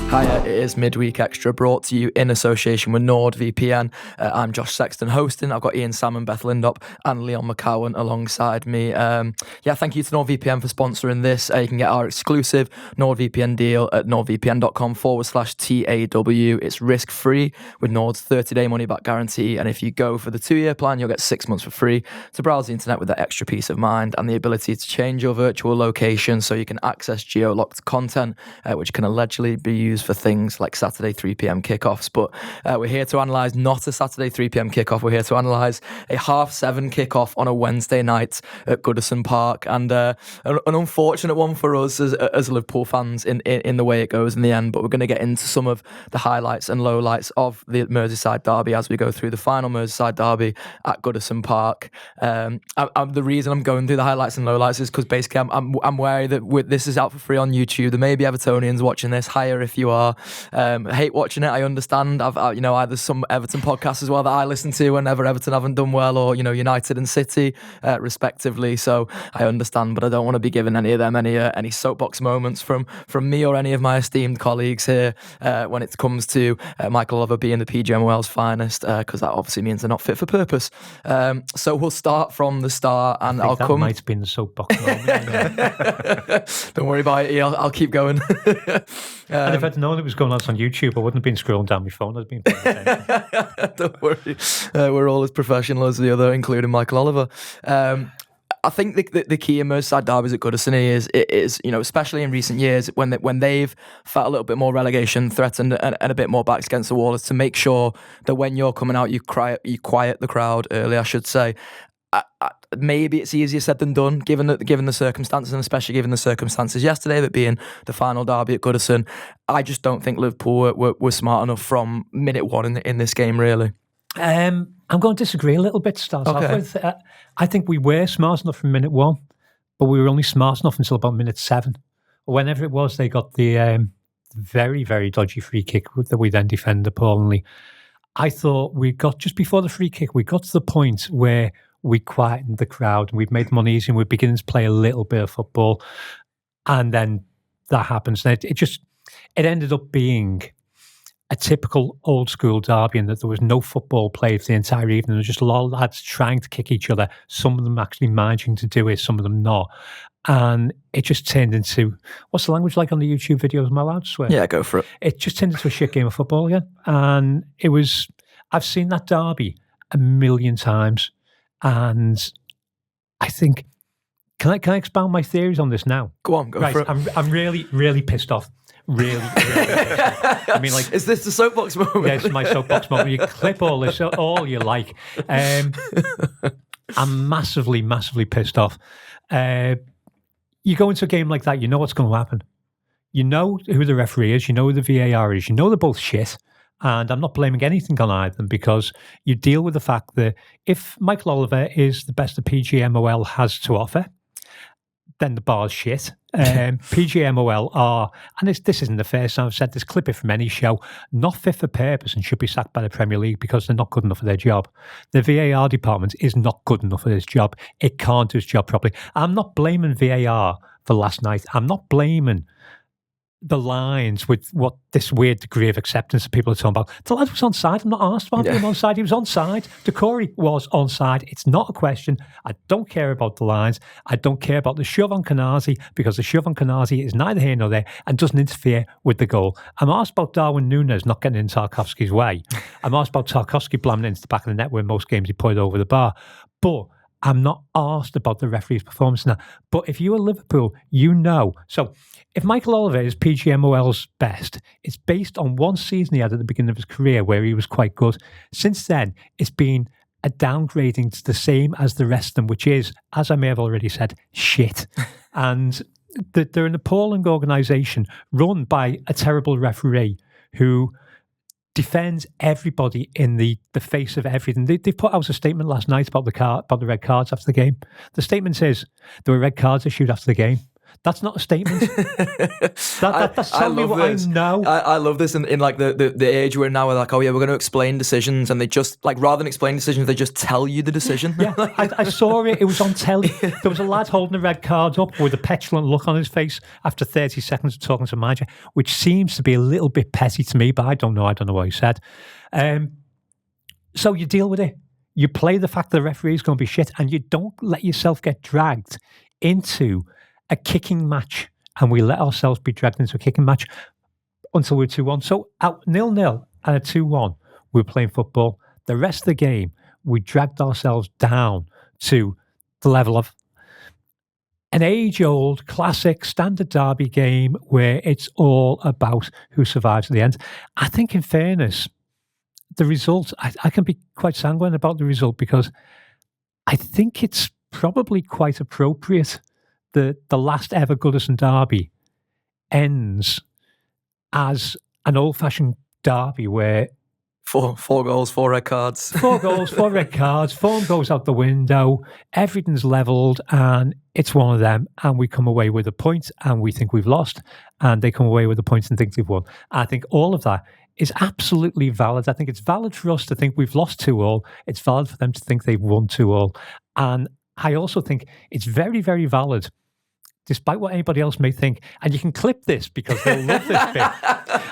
Hiya, it is Midweek Extra, brought to you in association with NordVPN. I'm Josh Sexton hosting. I've got Ian Salmon, Beth Lindop and Leon McCowan alongside me. Thank you to NordVPN for sponsoring this. You can get our exclusive NordVPN deal at nordvpn.com/TAW. It's risk-free with Nord's 30-day money-back guarantee, and if you go for the 2-year plan, you'll get 6 months for free to browse the internet with that extra peace of mind and the ability to change your virtual location so you can access geo-locked content, which can allegedly be used for things like Saturday 3pm kickoffs. But we're here to analyse not a Saturday 3pm kickoff. We're here to analyse a 7:30 kickoff on a Wednesday night at Goodison Park, and an unfortunate one for us as Liverpool fans in the way it goes in the end. But we're going to get into some of the highlights and lowlights of the Merseyside derby as we go through the final Merseyside derby at Goodison Park. The reason I'm going through the highlights and lowlights is because basically I'm wary that this is out for free on YouTube. There may be Evertonians watching this. Higher if you are. I hate watching it. I understand. There's some Everton podcasts as well that I listen to whenever Everton haven't done well, or United and City, respectively. So I understand, but I don't want to be giving any of them any soapbox moments from me or any of my esteemed colleagues here when it comes to Michael Oliver being the PGMOL's finest, because that obviously means they're not fit for purpose. So we'll start from the start, and I'll come. That might have been the soapbox moment. Don't worry about it. I'll keep going. And if I'd known it was going on YouTube, I wouldn't have been scrolling down my phone. I'd been paying attention. Don't worry. We're all as professional as the other, including Michael Oliver. I think the key in Merseyside derbies at Goodison is especially in recent years when they've felt a little bit more relegation threatened and a bit more backs against the wall, is to make sure that when you're coming out, you quiet the crowd early, I should say. Maybe it's easier said than done, given the circumstances, and especially given the circumstances yesterday, that being the final derby at Goodison. I just don't think Liverpool were smart enough from minute one in this game, really. I'm going to disagree a little bit to start off with. I think we were smart enough from minute one, but we were only smart enough until about minute 7. Whenever it was, they got the very, very dodgy free kick that we then defended appallingly. I thought we got, just before the free kick, we got to the point where we quietened the crowd and we've made them uneasy and we're beginning to play a little bit of football. And then that happens. And it ended up being a typical old school derby, in that there was no football played for the entire evening. There was just a lot of lads trying to kick each other, some of them actually managing to do it, some of them not. And it just turned into, what's the language like on the YouTube videos? Am I allowed to swear? Yeah, go for it. It just turned into a shit game of football again. And I've seen that derby a million times. And I think, can I expound my theories on this now? Go on, go for it. I'm really, really pissed off. Really pissed off. I mean, like, is this the soapbox moment? Yes, my soapbox moment. You clip all this, all you like. I'm massively, massively pissed off. You go into a game like that, you know what's going to happen. You know who the referee is. You know who the VAR is. You know they're both shit. And I'm not blaming anything on either, because you deal with the fact that if Michael Oliver is the best the PGMOL has to offer, then the bar's shit. PGMOL are, and this isn't the first time I've said this, clip it from any show, not fit for purpose and should be sacked by the Premier League because they're not good enough for their job. The VAR department is not good enough for this job. It can't do its job properly. I'm not blaming VAR for last night. I'm not blaming the lines with what this weird degree of acceptance that people are talking about. The lad was onside. I'm not asked about him onside. He was onside. Decore was onside. It's not a question. I don't care about the lines. I don't care about the shove on Canasi, because the shove on Canasi is neither here nor there and doesn't interfere with the goal. I'm asked about Darwin Núñez not getting in Tarkowski's way. I'm asked about Tarkowski blamming into the back of the net where most games he put it over the bar. But I'm not asked about the referee's performance now. But if you are Liverpool, you know. So if Michael Oliver is PGMOL's best, it's based on one season he had at the beginning of his career where he was quite good. Since then, it's been a downgrading to the same as the rest of them, which is, as I may have already said, shit. And they're an appalling organisation run by a terrible referee who defends everybody in the face of everything. They put out a statement last night about the red cards after the game. The statement says there were red cards issued after the game. That's not a statement. That's telling me what this. I know. I love this in like the age we're in now. We're like, oh yeah, we're going to explain decisions, and they just like rather than explain decisions, they just tell you the decision. Yeah, I saw it. It was on telly. There was a lad holding a red card up with a petulant look on his face after 30 seconds of talking to the manager, which seems to be a little bit petty to me, but I don't know. I don't know what he said. So you deal with it. You play the fact that the referee is going to be shit, and you don't let yourself get dragged into a kicking match. And we let ourselves be dragged into a kicking match until we're 2-1. So at 0-0 and a 2-1, we were playing football. The rest of the game, we dragged ourselves down to the level of an age-old, classic, standard derby game where it's all about who survives at the end. I think, in fairness, the result, I can be quite sanguine about the result because I think it's probably quite appropriate that the last ever Goodison derby ends as an old-fashioned derby where four goals, 4 red cards. 4 goals, 4 red cards, form goes out the window, everything's levelled, and it's one of them, and we come away with a point, and we think we've lost, and they come away with a point and think they've won. I think all of that is absolutely valid. I think it's valid for us to think we've lost 2-2. It's valid for them to think they've won 2-2. And I also think it's very, very valid, despite what anybody else may think. And you can clip this because they'll love this bit.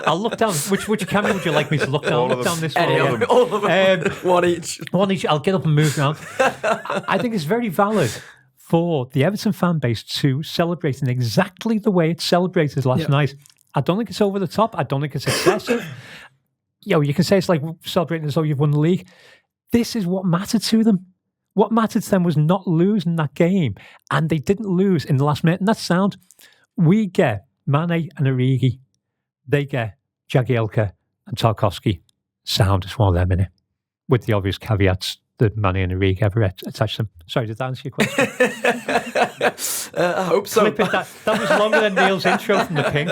I'll look down. Which camera would you like me to look down? Look down this one. All of them. One each. One each. I'll get up and move around. I think it's very valid for the Everton fan base to celebrate in exactly the way it celebrated last night. I don't think it's over the top. I don't think it's excessive. You can say it's like celebrating as though you've won the league. This is what mattered to them. What mattered to them was not losing that game. And they didn't lose in the last minute. And that's sound. We get Mane and Origi. They get Jagielka and Tarkowski. Sound is one of them, innit? With the obvious caveats that Mane and Origi ever attached them. Sorry, did that answer your question? I hope so. That was longer than Neil's intro from the Pink.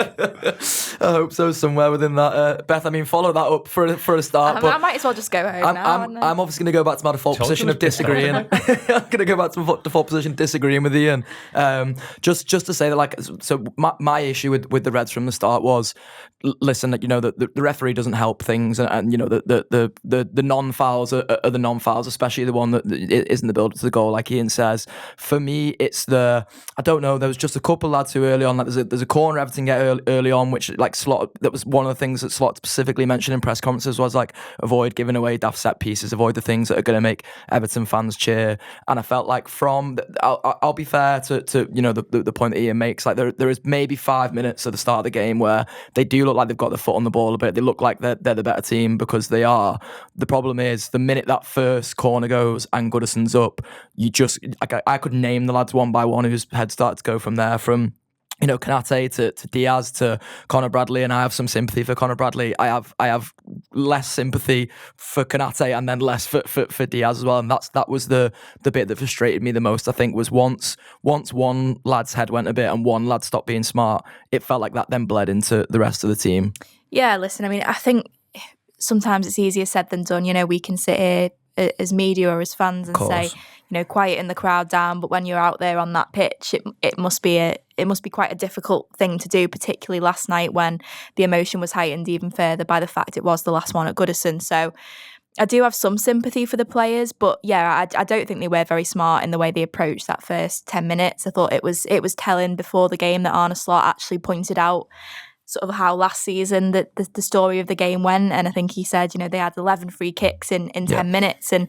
I hope so, somewhere within that. Beth, I mean, follow that up for a start. I might as well just go home I'm obviously going to go back to my default position of disagreeing. I'm going to go back to my default position disagreeing with Ian. Just to say that, like, so my issue with the Reds from the start was, listen, the referee doesn't help things, and the non-fouls are the non-fouls, especially the one that isn't the build to the goal, like Ian says. For me, it's I don't know, there was just a couple lads who early on, like there's a corner Everton get early on, which like Slot, that was one of the things that Slot specifically mentioned in press conferences, was like, avoid giving away daft set pieces, avoid the things that are going to make Everton fans cheer. And I felt like I'll be fair to the point that Ian makes, like there is maybe 5 minutes at the start of the game where they do look like they've got their foot on the ball a bit. They look like they're the better team, because they are. The problem is, the minute that first corner goes and Goodison's up, I could name the lads one by one whose head started to go from there, from Konate to Diaz to Conor Bradley, and I have some sympathy for Conor Bradley. I have less sympathy for Konate, and then less for Diaz as well. And that was the bit that frustrated me the most, I think, was once one lad's head went a bit and one lad stopped being smart, it felt like that then bled into the rest of the team. Yeah, listen, I mean, I think sometimes it's easier said than done. We can sit here as media or as fans and say, quieten the crowd down, but when you're out there on that pitch, it must be quite a difficult thing to do, particularly last night when the emotion was heightened even further by the fact it was the last one at Goodison. So I do have some sympathy for the players, but yeah, I don't think they were very smart in the way they approached that first 10 minutes. I thought it was telling before the game that Arne Slot actually pointed out sort of how last season the story of the game went, and I think he said, they had 11 free kicks in 10 minutes, and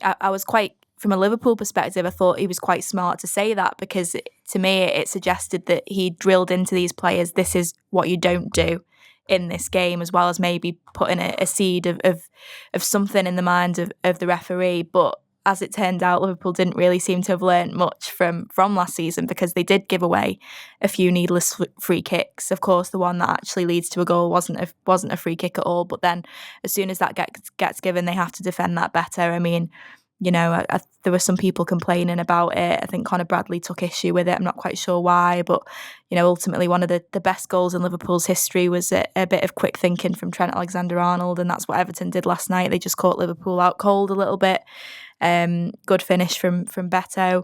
I was quite, from a Liverpool perspective, I thought he was quite smart to say that, because to me it suggested that he drilled into these players, this is what you don't do in this game, as well as maybe putting a seed of something in the mind of the referee. But as it turned out, Liverpool didn't really seem to have learnt much from last season, because they did give away a few needless free kicks. Of course, the one that actually leads to a goal wasn't a free kick at all. But then, as soon as that gets given, they have to defend that better. I mean, there were some people complaining about it. I think Conor Bradley took issue with it. I'm not quite sure why, but ultimately one of the best goals in Liverpool's history was a bit of quick thinking from Trent Alexander-Arnold, and that's what Everton did last night. They just caught Liverpool out cold a little bit. Good finish from Beto.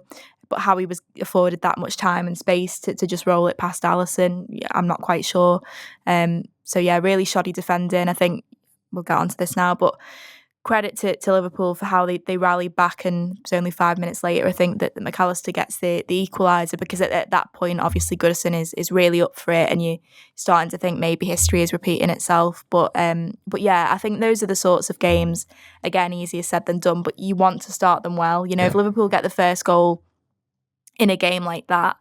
how he was afforded that much time and space to just roll it past Alisson, I'm not quite sure. So yeah, really shoddy defending. I think we'll get onto this now, but credit to Liverpool for how they rallied back, and it's only 5 minutes later I think that McAllister gets the equaliser, because at that point obviously Goodison is really up for it, and you're starting to think maybe history is repeating itself. But yeah, I think those are the sorts of games, again, easier said than done, but you want to start them well. If Liverpool get the first goal in a game like that,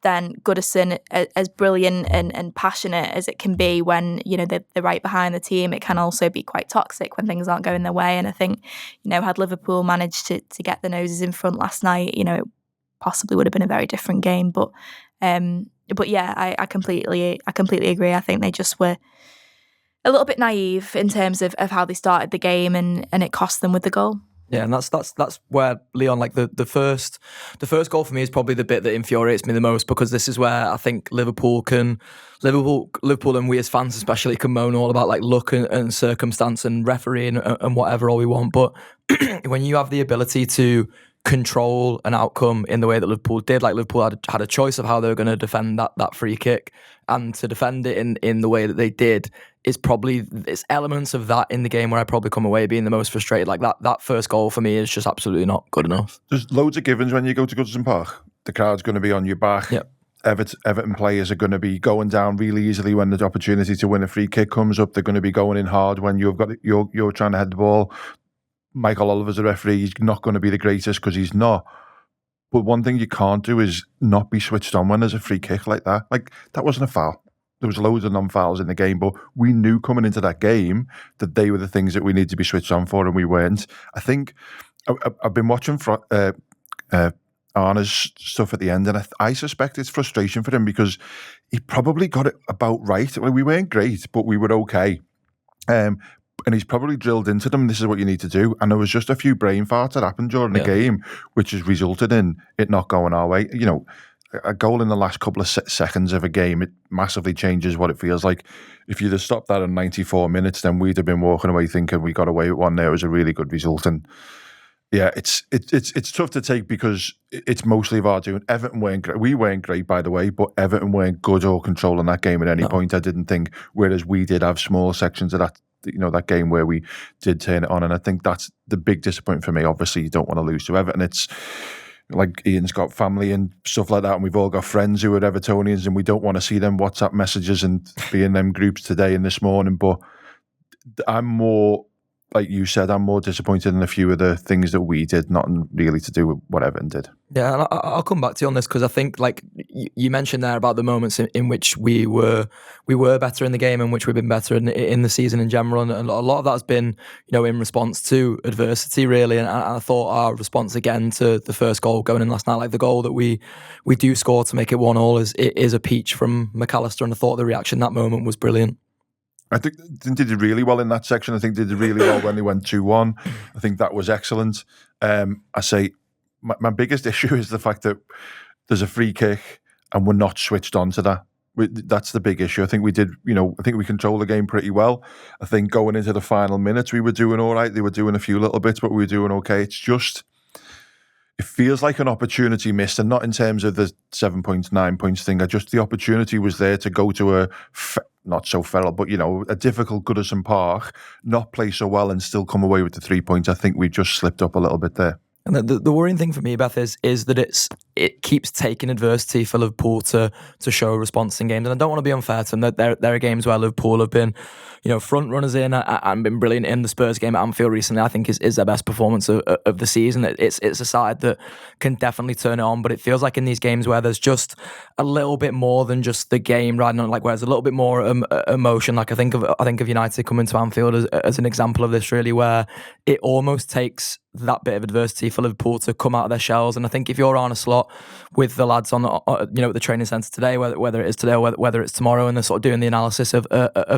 then Goodison, as brilliant and passionate as it can be when, they're right behind the team, it can also be quite toxic when things aren't going their way. And I think, had Liverpool managed to get the noses in front last night, it possibly would have been a very different game. But yeah, I completely agree. I think they just were a little bit naive in terms of how they started the game, and it cost them with the goal. Yeah, and that's where, Leon, like the first goal for me is probably the bit that infuriates me the most, because this is where I think Liverpool and we as fans especially can moan all about like luck and circumstance and referee and whatever all we want, but when you have the ability to control an outcome in the way that Liverpool did, like Liverpool had a choice of how they were going to defend that free kick, and to defend it in the way that they did is probably, it's elements of that in the game where I probably come away being the most frustrated. Like that first goal for me is just absolutely not good enough. There's loads of givens when you go to Goodison Park. The crowd's going to be on your back. Yep. Everton players are going to be going down really easily when the opportunity to win a free kick comes up. They're going to be going in hard when you're trying to head the ball. Michael Oliver's the referee. He's not going to be the greatest, because he's not. But one thing you can't do is not be switched on when there's a free kick like that. Like, that wasn't a foul. There was loads of non-fouls in the game, but we knew coming into that game that they were the things that we need to be switched on for, and we weren't. I think I've been watching Arna's stuff at the end, and I suspect it's frustration for him, because he probably got it about right. Well, we weren't great, but we were okay. And he's probably drilled into them, this is what you need to do. And there was just a few brain farts that happened during the game, which has resulted in it not going our way. A goal in the last couple of seconds of a game, it massively changes what it feels like. If you'd have stopped that in 94 minutes, then we'd have been walking away thinking we got away with one there. It was a really good result. And yeah, it's tough to take, because it's mostly of our doing. Everton weren't great. We weren't great, by the way, but Everton weren't good or controlling that game at any point, I didn't think. Whereas we did have small sections of that, that game where we did turn it on. And I think that's the big disappointment for me. Obviously, you don't want to lose to Everton. It's like Ian's got family and stuff like that, and we've all got friends who are Evertonians, and we don't want to see them WhatsApp messages and be in them groups today and this morning. But I'm more, like you said, I'm more disappointed in a few of the things that we did, not really to do with what Everton did. Yeah, and I'll come back to you on this, because I think, like you mentioned there about the moments in which we were better in the game, and which we've been better in the season in general, and a lot of that has been, in response to adversity, really. And I thought our response again to the first goal going in last night, like the goal that we do score to make it 1-1, is a peach from McAllister, and I thought the reaction that moment was brilliant. I think they did really well in that section. I think they did really well when they went 2-1. I think that was excellent. I say my biggest issue is the fact that there's a free kick and we're not switched on to that. That's the big issue. I think we did, I think we controlled the game pretty well. I think going into the final minutes, we were doing all right. They were doing a few little bits, but we were doing okay. It's just, it feels like an opportunity missed, and not in terms of the 7 points, 9 points thing. Just the opportunity was there to go to a, not so feral, but a difficult Goodison Park, not play so well and still come away with the 3 points. I think we just slipped up a little bit there. And the worrying thing for me, Beth, is that it keeps taking adversity for Liverpool to show a response in games. And I don't want to be unfair to them. There are games where Liverpool have been, front runners in and been brilliant. In the Spurs game at Anfield recently, I think is their best performance of the season. It's a side that can definitely turn it on, but it feels like in these games where there's just a little bit more than just the game riding on, like where there's a little bit more emotion. Like I think of United coming to Anfield as an example of this, really, where it almost takes that bit of adversity for Liverpool to come out of their shells. And I think if you're on a slot with the lads on at the training centre today, whether it is today or whether it's tomorrow, and they're sort of doing the analysis of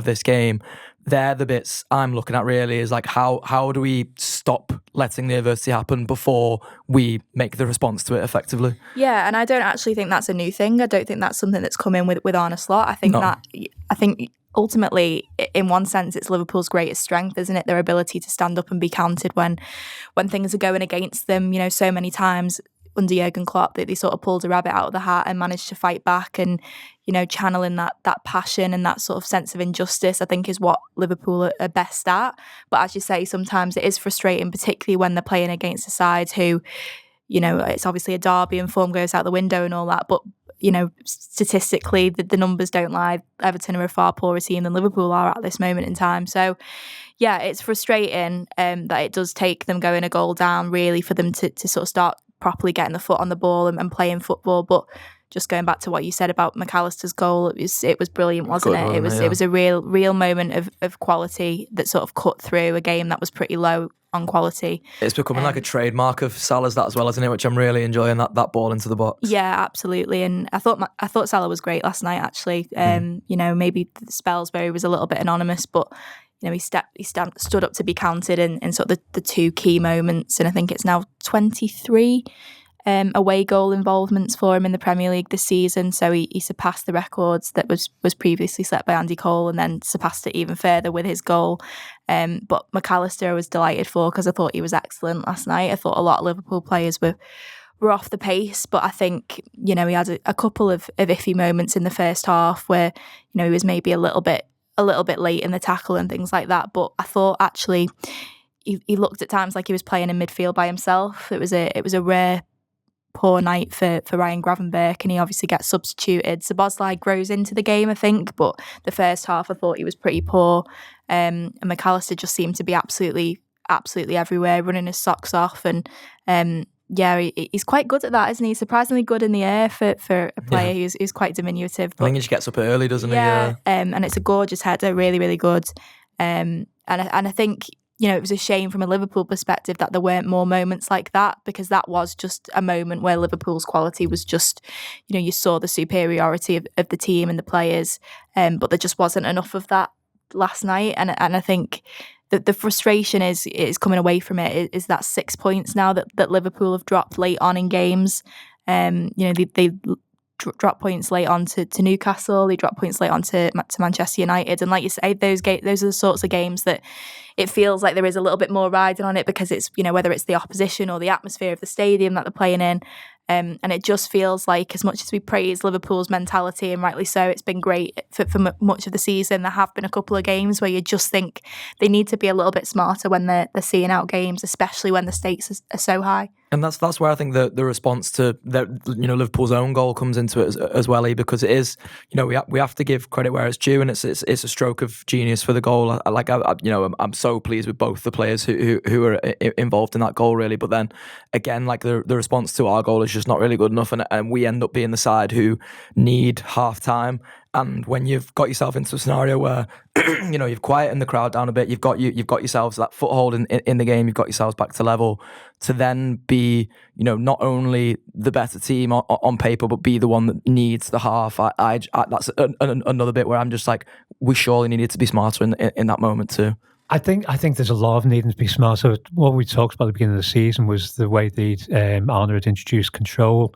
this game, they're the bits I'm looking at, really, is like how do we stop letting the adversity happen before we make the response to it effectively. Yeah, and I don't actually think that's a new thing. I don't think that's something that's come in with Arne Slot. I think ultimately, in one sense, it's Liverpool's greatest strength, isn't it? Their ability to stand up and be counted when things are going against them. So many times under Jurgen Klopp, that they sort of pulled a rabbit out of the hat and managed to fight back, and channeling that passion and that sort of sense of injustice, I think, is what Liverpool are best at. But as you say, sometimes it is frustrating, particularly when they're playing against a side who, it's obviously a derby and form goes out the window and all that, but statistically the numbers don't lie. Everton are a far poorer team than Liverpool are at this moment in time. So yeah, it's frustrating that it does take them going a goal down really for them to sort of start properly getting the foot on the ball and playing football. But just going back to what you said about McAllister's goal, it was brilliant, wasn't it? It was a real moment of quality that sort of cut through a game that was pretty low on quality. It's becoming like a trademark of Salah's, that as well, isn't it? Which I'm really enjoying, that ball into the box. Yeah, absolutely. And I thought Salah was great last night, actually. Maybe the spells where he was a little bit anonymous, but he stood up to be counted in sort of the two key moments. And I think it's now 23 away goal involvements for him in the Premier League this season. So he surpassed the records that was previously set by Andy Cole, and then surpassed it even further with his goal. But McAllister I was delighted for, because I thought he was excellent last night. I thought a lot of Liverpool players were off the pace, but I think he had a couple of iffy moments in the first half where he was maybe a little bit late in the tackle and things like that. But I thought actually he looked at times like he was playing in midfield by himself. It was a rare poor night for Ryan Gravenberch, and he obviously gets substituted. Szoboszlai grows into the game, I think, but the first half I thought he was pretty poor. And McAllister just seemed to be absolutely everywhere, running his socks off. And he's quite good at that, isn't he? Surprisingly good in the air for a player who's quite diminutive. But, I think he just gets up early, doesn't he? Yeah. And it's a gorgeous header, really, really good. And I think it was a shame from a Liverpool perspective that there weren't more moments like that, because that was just a moment where Liverpool's quality was just, you saw the superiority of the team and the players, but there just wasn't enough of that last night. And I think that the frustration is coming away from it is that 6 points now that Liverpool have dropped late on in games. They drop points late on to Newcastle, they drop points late on to Manchester United, and like you say, those are the sorts of games that it feels like there is a little bit more riding on it, because it's whether it's the opposition or the atmosphere of the stadium that they're playing in, and it just feels like, as much as we praise Liverpool's mentality, and rightly so, it's been great for much of the season, there have been a couple of games where you just think they need to be a little bit smarter when they're seeing out games, especially when the stakes are so high. And that's where I think the response to Liverpool's own goal comes into it as well, because it is, we have to give credit where it's due, and it's a stroke of genius for the goal. I'm so pleased with both the players who are involved in that goal, really. But then again, like the response to our goal is just not really good enough, and we end up being the side who need half time. And when you've got yourself into a scenario where you've quietened the crowd down a bit, you've got yourselves that foothold in the game, you've got yourselves back to level, to then be not only the better team on paper, but be the one that needs the half. I that's another bit where I'm just like, we surely needed to be smarter in that moment too. I think there's a lot of needing to be smarter. What we talked about at the beginning of the season was the way Arne had introduced control.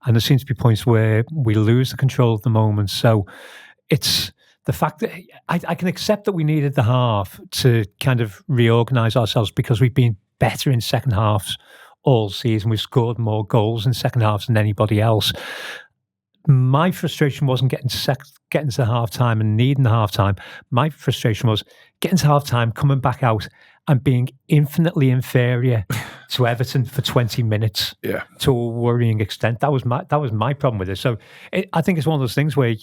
And there seems to be points where we lose the control of the moment. So it's the fact that I can accept that we needed the half to kind of reorganise ourselves, because we've been better in second halves all season. We've scored more goals in second halves than anybody else. My frustration wasn't getting to half time and needing the half time. My frustration was getting to half time, coming back out and being infinitely inferior to Everton for 20 minutes to a worrying extent. That was my problem with it. So I think it's one of those things where,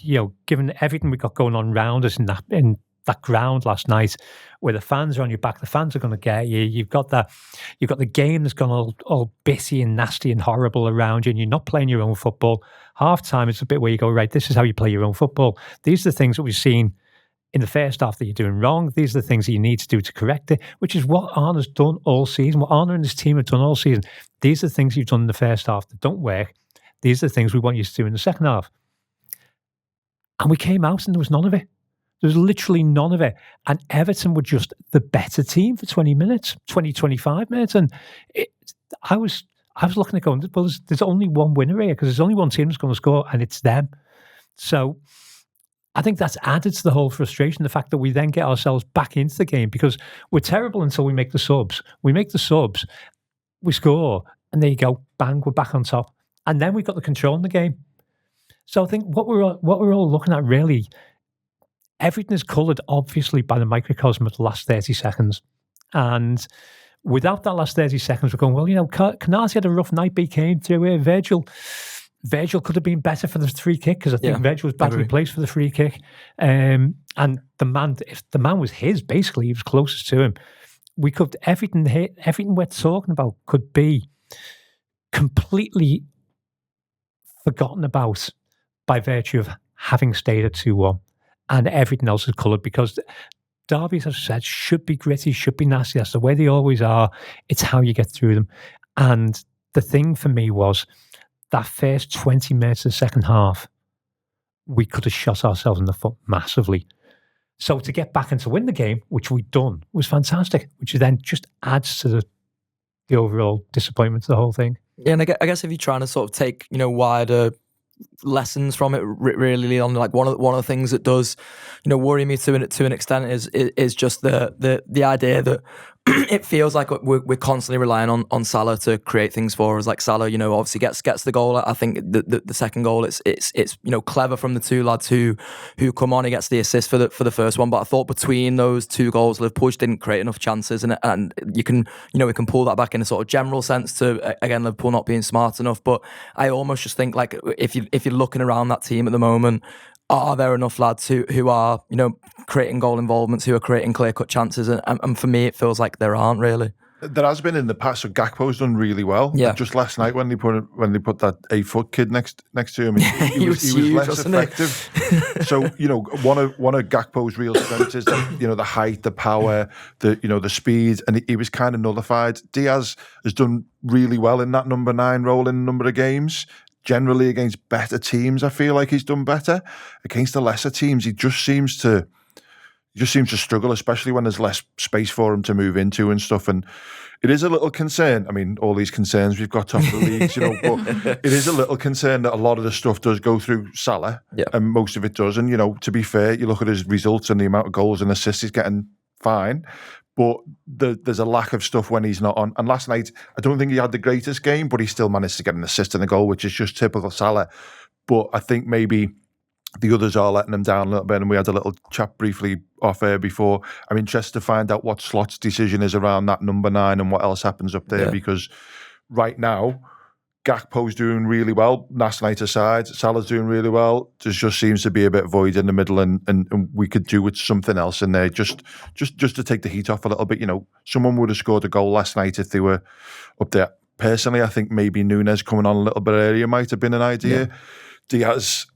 given everything we got going on around us in that ground last night, where the fans are on your back, the fans are going to get you. You've got the game that's gone all bitty and nasty and horrible around you, and you're not playing your own football. Half time, it's a bit where you go, right, this is how you play your own football. These are the things that we've seen in the first half that you're doing wrong. These are the things that you need to do to correct it, which is what Arne's done all season, what Arne and his team have done all season. These are the things you've done in the first half that don't work. These are the things we want you to do in the second half. And we came out and there was none of it. There was literally none of it. And Everton were just the better team for 20 minutes, 25 minutes. And I was looking at going, well, there's only one winner here, because there's only one team that's going to score, and it's them. So I think that's added to the whole frustration, the fact that we then get ourselves back into the game, because we're terrible until we make the subs. We make the subs, we score, and there you go, bang, we're back on top. And then we got the control in the game. So I think what we're all looking at really, everything is coloured obviously by the microcosm of the last 30 seconds. And without that last 30 seconds, we're going, well, Canati had a rough night, came through here. Virgil could have been better for the free kick, because I think Virgil was badly placed for the free kick. And the man, if the man was his, basically, he was closest to him. We could, everything we're talking about could be completely forgotten about by virtue of having stayed at 2-1, and everything else is coloured, because derbies, as I said, should be gritty, should be nasty. That's the way they always are. It's how you get through them. And the thing for me was that first 20 minutes of the second half, we could have shot ourselves in the foot massively. So to get back and to win the game, which we'd done, was fantastic, which then just adds to the overall disappointment to the whole thing. Yeah, and I guess if you're trying to sort of take, wider lessons from it, really, on like one of the things that does, worry me to an extent is just the idea that it feels like we're constantly relying on Salah to create things for us. Like Salah, obviously gets the goal. I think the second goal, it's clever from the two lads who come on. He gets the assist for the first one, but I thought between those two goals, Liverpool didn't create enough chances, and you can we can pull that back in a sort of general sense to, again, Liverpool not being smart enough. But I almost just think, like, if you're looking around that team at the moment, are there enough lads who are, creating goal involvements, who are creating clear-cut chances? And for me, it feels like there aren't really. There has been in the past. So Gakpo's done really well. Yeah. Just last night when they put that 8-foot kid next to him, he was huge, less effective. So one of Gakpo's real strengths is the height, the power, the speed, and he was kind of nullified. Diaz has done really well in that number 9 role in a number of games. Generally against better teams, I feel like he's done better. Against the lesser teams, he just seems to struggle, especially when there's less space for him to move into and stuff. And it is a little concern. I mean, all these concerns we've got top of the leagues, but it is a little concern that a lot of the stuff does go through Salah, and most of it does. And to be fair, you look at his results and the amount of goals and assists he's getting, fine. But there's a lack of stuff when he's not on. And last night, I don't think he had the greatest game, but he still managed to get an assist and a goal, which is just typical Salah. But I think maybe the others are letting him down a little bit. And we had a little chat briefly off air before. I'm interested to find out what Slot's decision is around that number 9 and what else happens up there. Because right now, Gakpo's doing really well. Last night aside, Salah's doing really well. There just seems to be a bit void in the middle, and we could do with something else in there, just to take the heat off a little bit. Someone would have scored a goal last night if they were up there. Personally, I think maybe Núñez coming on a little bit earlier might have been an idea. Diaz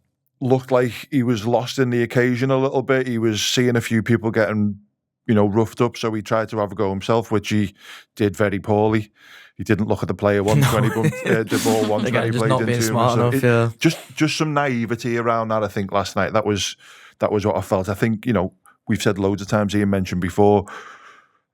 looked like he was lost in the occasion a little bit. He was seeing a few people getting roughed up, so he tried to have a go himself, which he did very poorly. He didn't look at the player once when he bumped the ball once Again, when he just played not into being him. smart enough, Just some naivety around that, I think, last night. That was what I felt. I think, we've said loads of times, Ian mentioned before,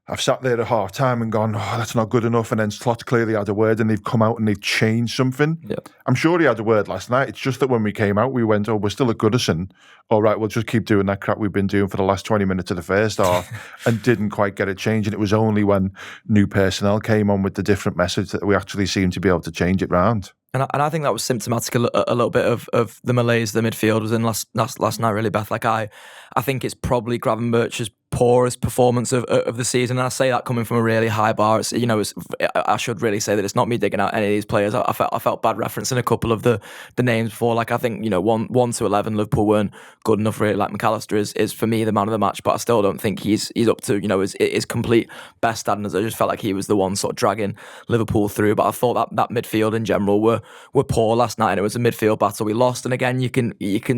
I've sat there at half time and gone, oh, that's not good enough. And then Slot clearly had a word and they've come out and they've changed something. Yep. I'm sure he had a word last night. It's just that when we came out, we went, oh, we're still at Goodison. All right, we'll just keep doing that crap we've been doing for the last 20 minutes of the first half, and didn't quite get it changed. And it was only when new personnel came on with the different message that we actually seemed to be able to change it round. And I think that was symptomatic a little bit of the malaise the midfield was in last night, really, Beth. Like, I think it's probably Gravenberch's poorest performance of the season, and I say that coming from a really high bar. I should really say that it's not me digging out any of these players. I felt bad referencing a couple of the names before. Like, I think 1 to 11 Liverpool weren't good enough, really. Like, McAllister is for me the man of the match, but I still don't think he's up to his complete best standards. I just felt like he was the one sort of dragging Liverpool through. But I thought that midfield in general were poor last night, and it was a midfield battle we lost. And again, you can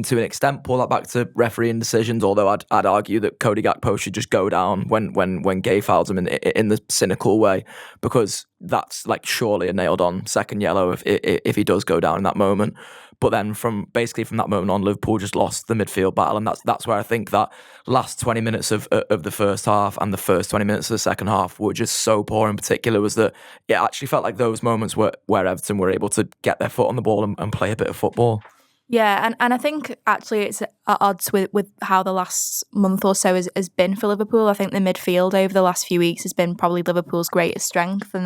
to an extent pull that back to refereeing decisions. Although I'd argue that Cody Gakpo should just go down when Gay fouls him in the cynical way, because that's like surely a nailed on second yellow if he does go down in that moment. But then from that moment on, Liverpool just lost the midfield battle, and that's where I think that last 20 minutes of the first half and the first 20 minutes of the second half were just so poor. In particular, was that it actually felt like those moments where Everton were able to get their foot on the ball and play a bit of football. Yeah, and I think actually it's at odds with how the last month or so has been for Liverpool. I think the midfield over the last few weeks has been probably Liverpool's greatest strength, and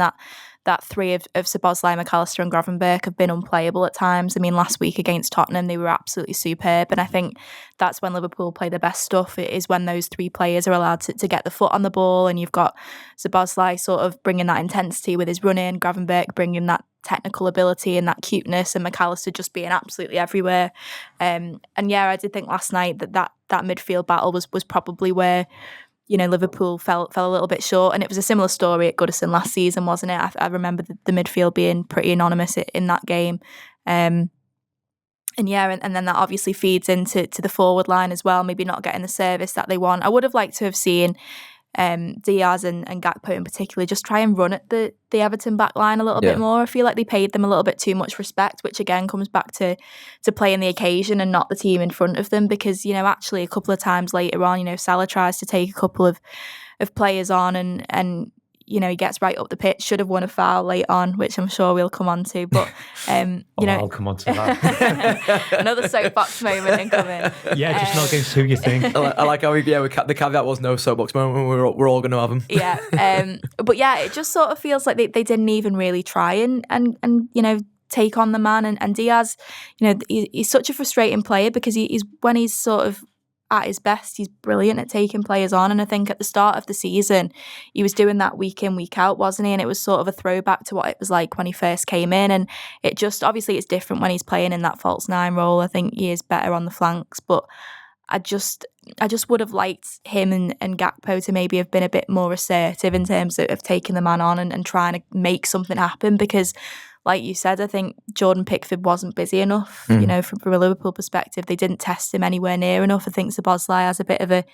that three of Szoboszlai, McAllister and Gravenberch have been unplayable at times. I mean, last week against Tottenham, they were absolutely superb. And I think that's when Liverpool play the best stuff. It is when those three players are allowed to get the foot on the ball, and you've got Szoboszlai sort of bringing that intensity with his running, Gravenberch bringing that technical ability and that cuteness, and McAllister just being absolutely everywhere. And yeah, I did think last night that midfield battle was probably where, you know, Liverpool fell a little bit short. And it was a similar story at Goodison last season, wasn't it? I remember the midfield being pretty anonymous in that game. And yeah, and then that obviously feeds into the forward line as well, maybe not getting the service that they want. I would have liked to have seen Diaz and Gakpo in particular just try and run at the Everton back line a little bit more. I feel like they paid them a little bit too much respect, which again comes back to playing the occasion and not the team in front of them, because, you know, actually a couple of times later on, you know, Salah tries to take a couple of players on and you know, he gets right up the pitch, should have won a foul late on, which I'm sure we'll come on to. But, you know, I'll come on to that. Another soapbox moment incoming. Yeah, just not against who you think. I like how the caveat was no soapbox moment. We're all going to have them. Yeah. But yeah, it just sort of feels like they didn't even really try and you know, take on the man. And Diaz, you know, he's such a frustrating player because when he's sort of at his best, he's brilliant at taking players on. And I think at the start of the season, he was doing that week in, week out, wasn't he? And it was sort of a throwback to what it was like when he first came in. And it just, obviously it's different when he's playing in that false nine role. I think he is better on the flanks, but I just would have liked him and Gakpo to maybe have been a bit more assertive in terms of taking the man on and trying to make something happen, because like you said, I think Jordan Pickford wasn't busy enough, you know, from a Liverpool perspective. They didn't test him anywhere near enough. I think Szoboszlai has a bit of a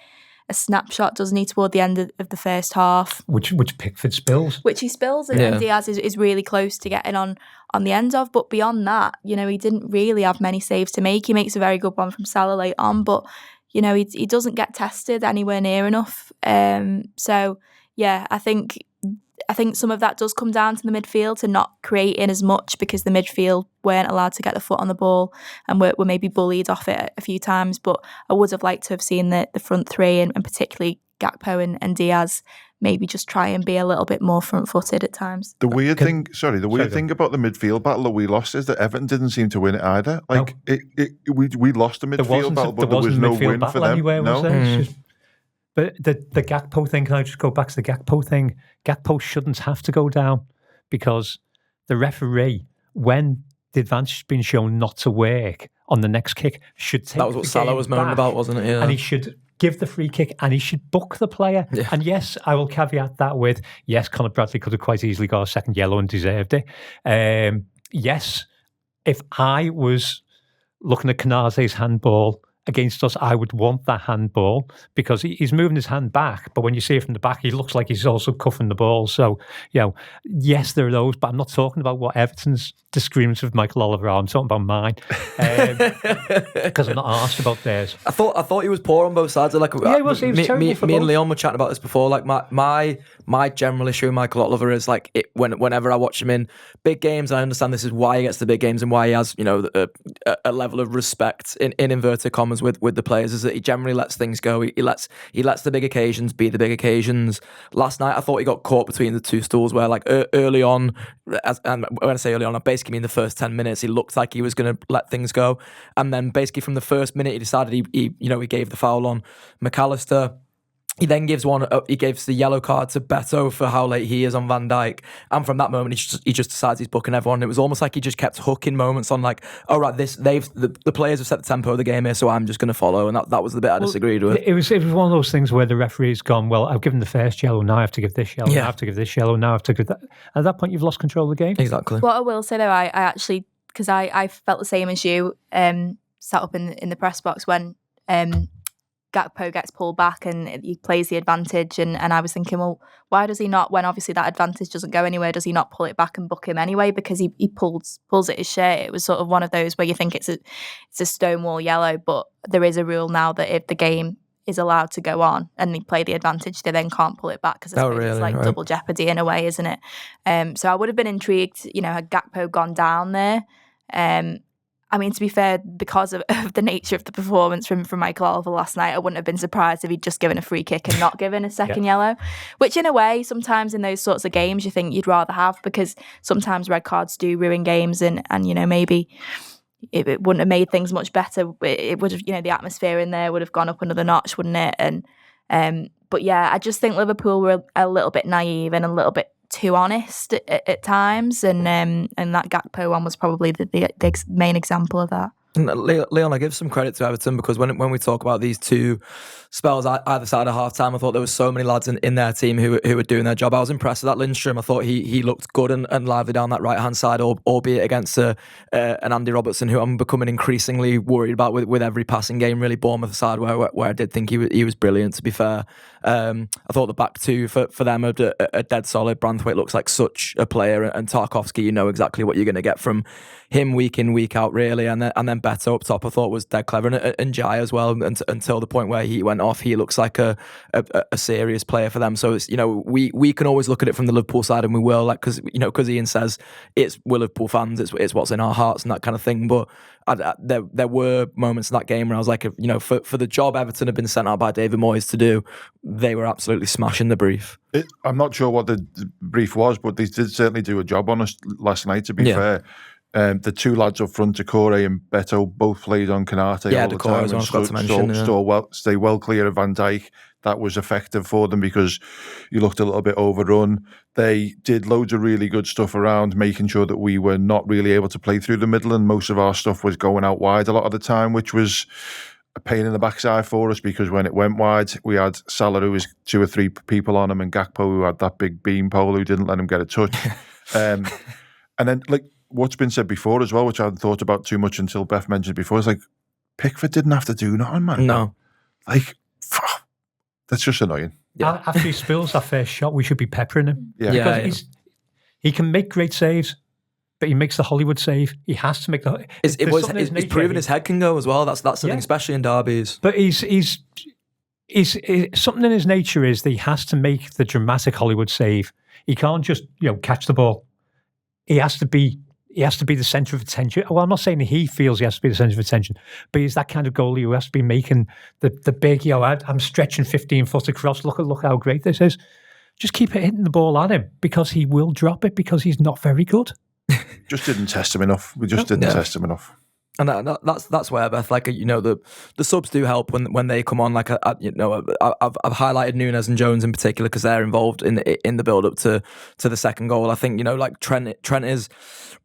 snapshot, doesn't he, toward the end of the first half. Which Pickford spills. Which he spills, and Diaz is really close to getting on the end of. But beyond that, you know, he didn't really have many saves to make. He makes a very good one from Salah late on, but, you know, he doesn't get tested anywhere near enough. So, yeah, I think some of that does come down to the midfield, to not creating as much because the midfield weren't allowed to get the foot on the ball and were maybe bullied off it a few times. But I would have liked to have seen the front three and particularly Gakpo and Diaz maybe just try and be a little bit more front-footed at times. The weird thing about the midfield battle that we lost is that Everton didn't seem to win it either. Like we lost the midfield battle, but there was no win for them. Anywhere, was there? But the Gakpo thing, can I just go back to the Gakpo thing? Gakpo shouldn't have to go down, because the referee, when the advantage has been shown not to work on the next kick, should take that was what Salah was moaning about, wasn't it? Yeah. And he should give the free kick and he should book the player. Yeah. And yes, I will caveat that with, yes, Conor Bradley could have quite easily got a second yellow and deserved it. Yes, if I was looking at Kanate's handball against us, I would want that handball, because he's moving his hand back, but when you see it from the back, he looks like he's also cuffing the ball. So, you know, yes, there are those, but I'm not talking about what Everton's disagreements with Michael Oliver are. I'm talking about mine, because I'm not asked about theirs. I thought he was poor on both sides. Like, yeah, he was me and Leon were chatting about this before. Like my general issue with Michael Oliver is like whenever I watch him in big games, I understand this is why he gets the big games and why he has, you know, a level of respect in inverted commas with the players, is that he generally lets things go. He lets the big occasions be the big occasions. Last night I thought he got caught between the two stools where, like, early on, and when I say early on, I basically mean the first 10 minutes, he looked like he was going to let things go, and then basically from the first minute he decided he gave the foul on McAllister. He then gives the yellow card to Beto for how late he is on Van Dijk. And from that moment, he just decides he's booking everyone. It was almost like he just kept hooking moments on, like, oh, right, the players have set the tempo of the game here, so I'm just going to follow. And that was the bit I disagreed with. It was one of those things where the referee's gone, well, I've given the first yellow, now I have to give this yellow, now I have to give this yellow, now I have to give that. At that point, you've lost control of the game. Exactly. What I will say, though, I actually, because I felt the same as you, sat up in the press box when Gakpo gets pulled back and he plays the advantage, and I was thinking, well, why does he not, when obviously that advantage doesn't go anywhere, does he not pull it back and book him anyway? Because he pulls at his shirt. It was sort of one of those where you think it's a stonewall yellow, but there is a rule now that if the game is allowed to go on and they play the advantage, they then can't pull it back, because it's like double jeopardy in a way, isn't it? So I would have been intrigued, you know, had Gakpo gone down there. I mean, to be fair, because of the nature of the performance from Michael Oliver last night, I wouldn't have been surprised if he'd just given a free kick and not given a second yellow, which in a way, sometimes in those sorts of games, you think you'd rather have, because sometimes red cards do ruin games, and maybe it wouldn't have made things much better. It would have, the atmosphere in there would have gone up another notch, wouldn't it? And but yeah, I just think Liverpool were a little bit naive and a little bit too honest at times, and that Gakpo one was probably the main example of that. And Leon, I give some credit to Everton, because when we talk about these two spells either side of half time, I thought there was so many lads in their team who were doing their job. I was impressed with that Lindstrom. I thought he looked good and lively down that right hand side, albeit against an Andy Robertson, who I'm becoming increasingly worried about with every passing game. Really, Bournemouth side where I did think he was brilliant. To be fair, I thought the back two for them are dead solid. Branthwaite looks like such a player, and Tarkowski, you know exactly what you're going to get from him week in, week out, really. And then Beto up top, I thought was dead clever, and Jai as well. Until the point where he went off, he looks like a serious player for them. So it's, we can always look at it from the Liverpool side, and we will, like, because Ian says we're Liverpool fans, it's what's in our hearts and that kind of thing. But there were moments in that game where I was like, for the job Everton had been sent out by David Moyes to do, they were absolutely smashing the brief. I'm not sure what the brief was, but they did certainly do a job on us last night, to be fair. The two lads up front, Decore and Beto, both played on Canate all the time, and stay well clear of Van Dijk. That was effective for them, because you looked a little bit overrun. They did loads of really good stuff around, making sure that we were not really able to play through the middle, and most of our stuff was going out wide a lot of the time, which was a pain in the backside for us, because when it went wide, we had Salah, who was 2 or 3 people on him, and Gakpo, who had that big beam pole who didn't let him get a touch. And then, like, what's been said before as well, which I hadn't thought about too much until Beth mentioned before, is like, Pickford didn't have to do nothing, man. No. Like, that's just annoying. Yeah. After he spills that first shot, we should be peppering him. Yeah. Because he can make great saves, but he makes the Hollywood save. He has to make the... He's proven his head can go as well. That's something, especially in derbies. But he's something in his nature is that he has to make the dramatic Hollywood save. He can't just, catch the ball. He has to be the centre of attention. Well, I'm not saying that he feels he has to be the centre of attention, but he's that kind of goalie who has to be making the big, I'm stretching 15 foot across. Look how great this is. Just keep hitting the ball at him, because he will drop it, because he's not very good. Just didn't test him enough. We just didn't test him enough. And that's where, Beth, like, the subs do help when they come on. Like, I've highlighted Nunes and Jones in particular, because they're involved in the build up to the second goal. I think like Trent is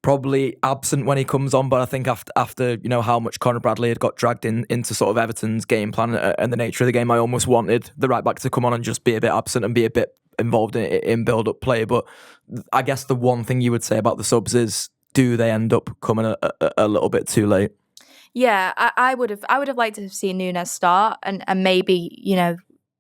probably absent when he comes on, but I think after how much Conor Bradley had got dragged into sort of Everton's game plan and the nature of the game, I almost wanted the right back to come on and just be a bit absent and be a bit involved in build up play. But I guess the one thing you would say about the subs is, do they end up coming a little bit too late? Yeah, I would have liked to have seen Nunes start, and maybe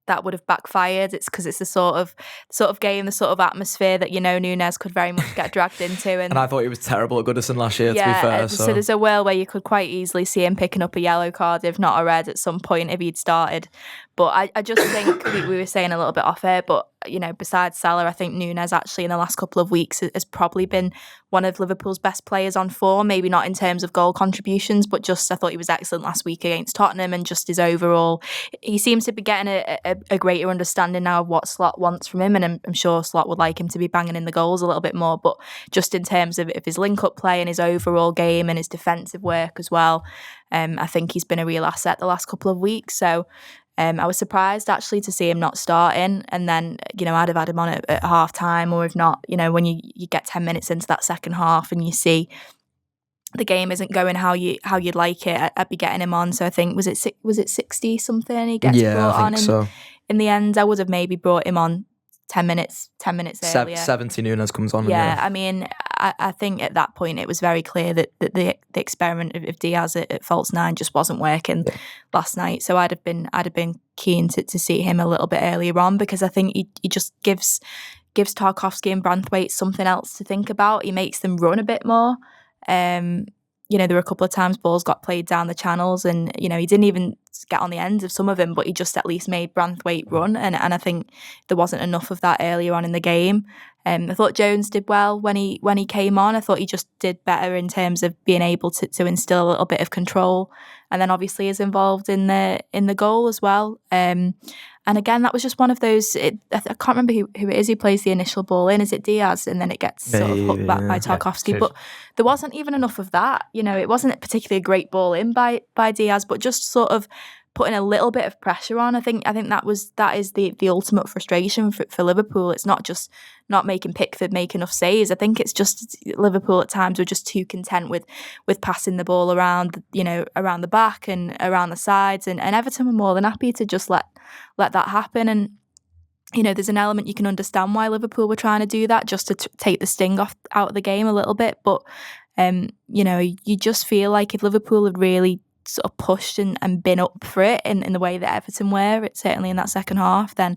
that would have backfired. It's because it's the sort of game, the sort of atmosphere that Nunes could very much get dragged into. And I thought he was terrible at Goodison last year. To be fair, so there's a world where you could quite easily see him picking up a yellow card, if not a red, at some point if he'd started. But I just think we were saying a little bit off air, but besides Salah, I think Nunes actually in the last couple of weeks has probably been one of Liverpool's best players on form. Maybe not in terms of goal contributions, but just I thought he was excellent last week against Tottenham, and just his overall, he seems to be getting a greater understanding now of what Slot wants from him, and I'm sure Slot would like him to be banging in the goals a little bit more. But just in terms of his link-up play and his overall game and his defensive work as well, I think he's been a real asset the last couple of weeks. So I was surprised actually to see him not starting, and then I'd have had him on at half time, or if not, when you get 10 minutes into that second half and you see the game isn't going how you'd like it, I'd be getting him on. So I think was it 60 something he gets brought on so. In the end. I would have maybe brought him on 10 minutes earlier. 70 Nunes comes on. Yeah, I mean, I think at that point it was very clear that the experiment of Diaz at false 9 just wasn't working last night. So I'd have been keen to see him a little bit earlier on, because I think he just gives Tarkowski and Branthwaite something else to think about. He makes them run a bit more. There were a couple of times balls got played down the channels, and he didn't even get on the end of some of them, but he just at least made Branthwaite run, and I think there wasn't enough of that earlier on in the game. I thought Jones did well when he came on. I thought he just did better in terms of being able to instill a little bit of control, and then obviously is involved in the goal as well. And again, that was just one of those. I can't remember who it is who plays the initial ball in. Is it Diaz? And then it gets sort of hooked back by Tarkowski. But there wasn't even enough of that. It wasn't particularly a great ball in by Diaz, but just sort of putting a little bit of pressure on. I think that is the ultimate frustration for Liverpool. It's not just not making Pickford make enough saves. I think it's just Liverpool at times were just too content with passing the ball around, around the back and around the sides, and Everton were more than happy to just let that happen. And there's an element you can understand why Liverpool were trying to do that, just to take the sting out of the game a little bit. But you just feel like if Liverpool had really sort of pushed and been up for it in the way that Everton were, certainly in that second half, then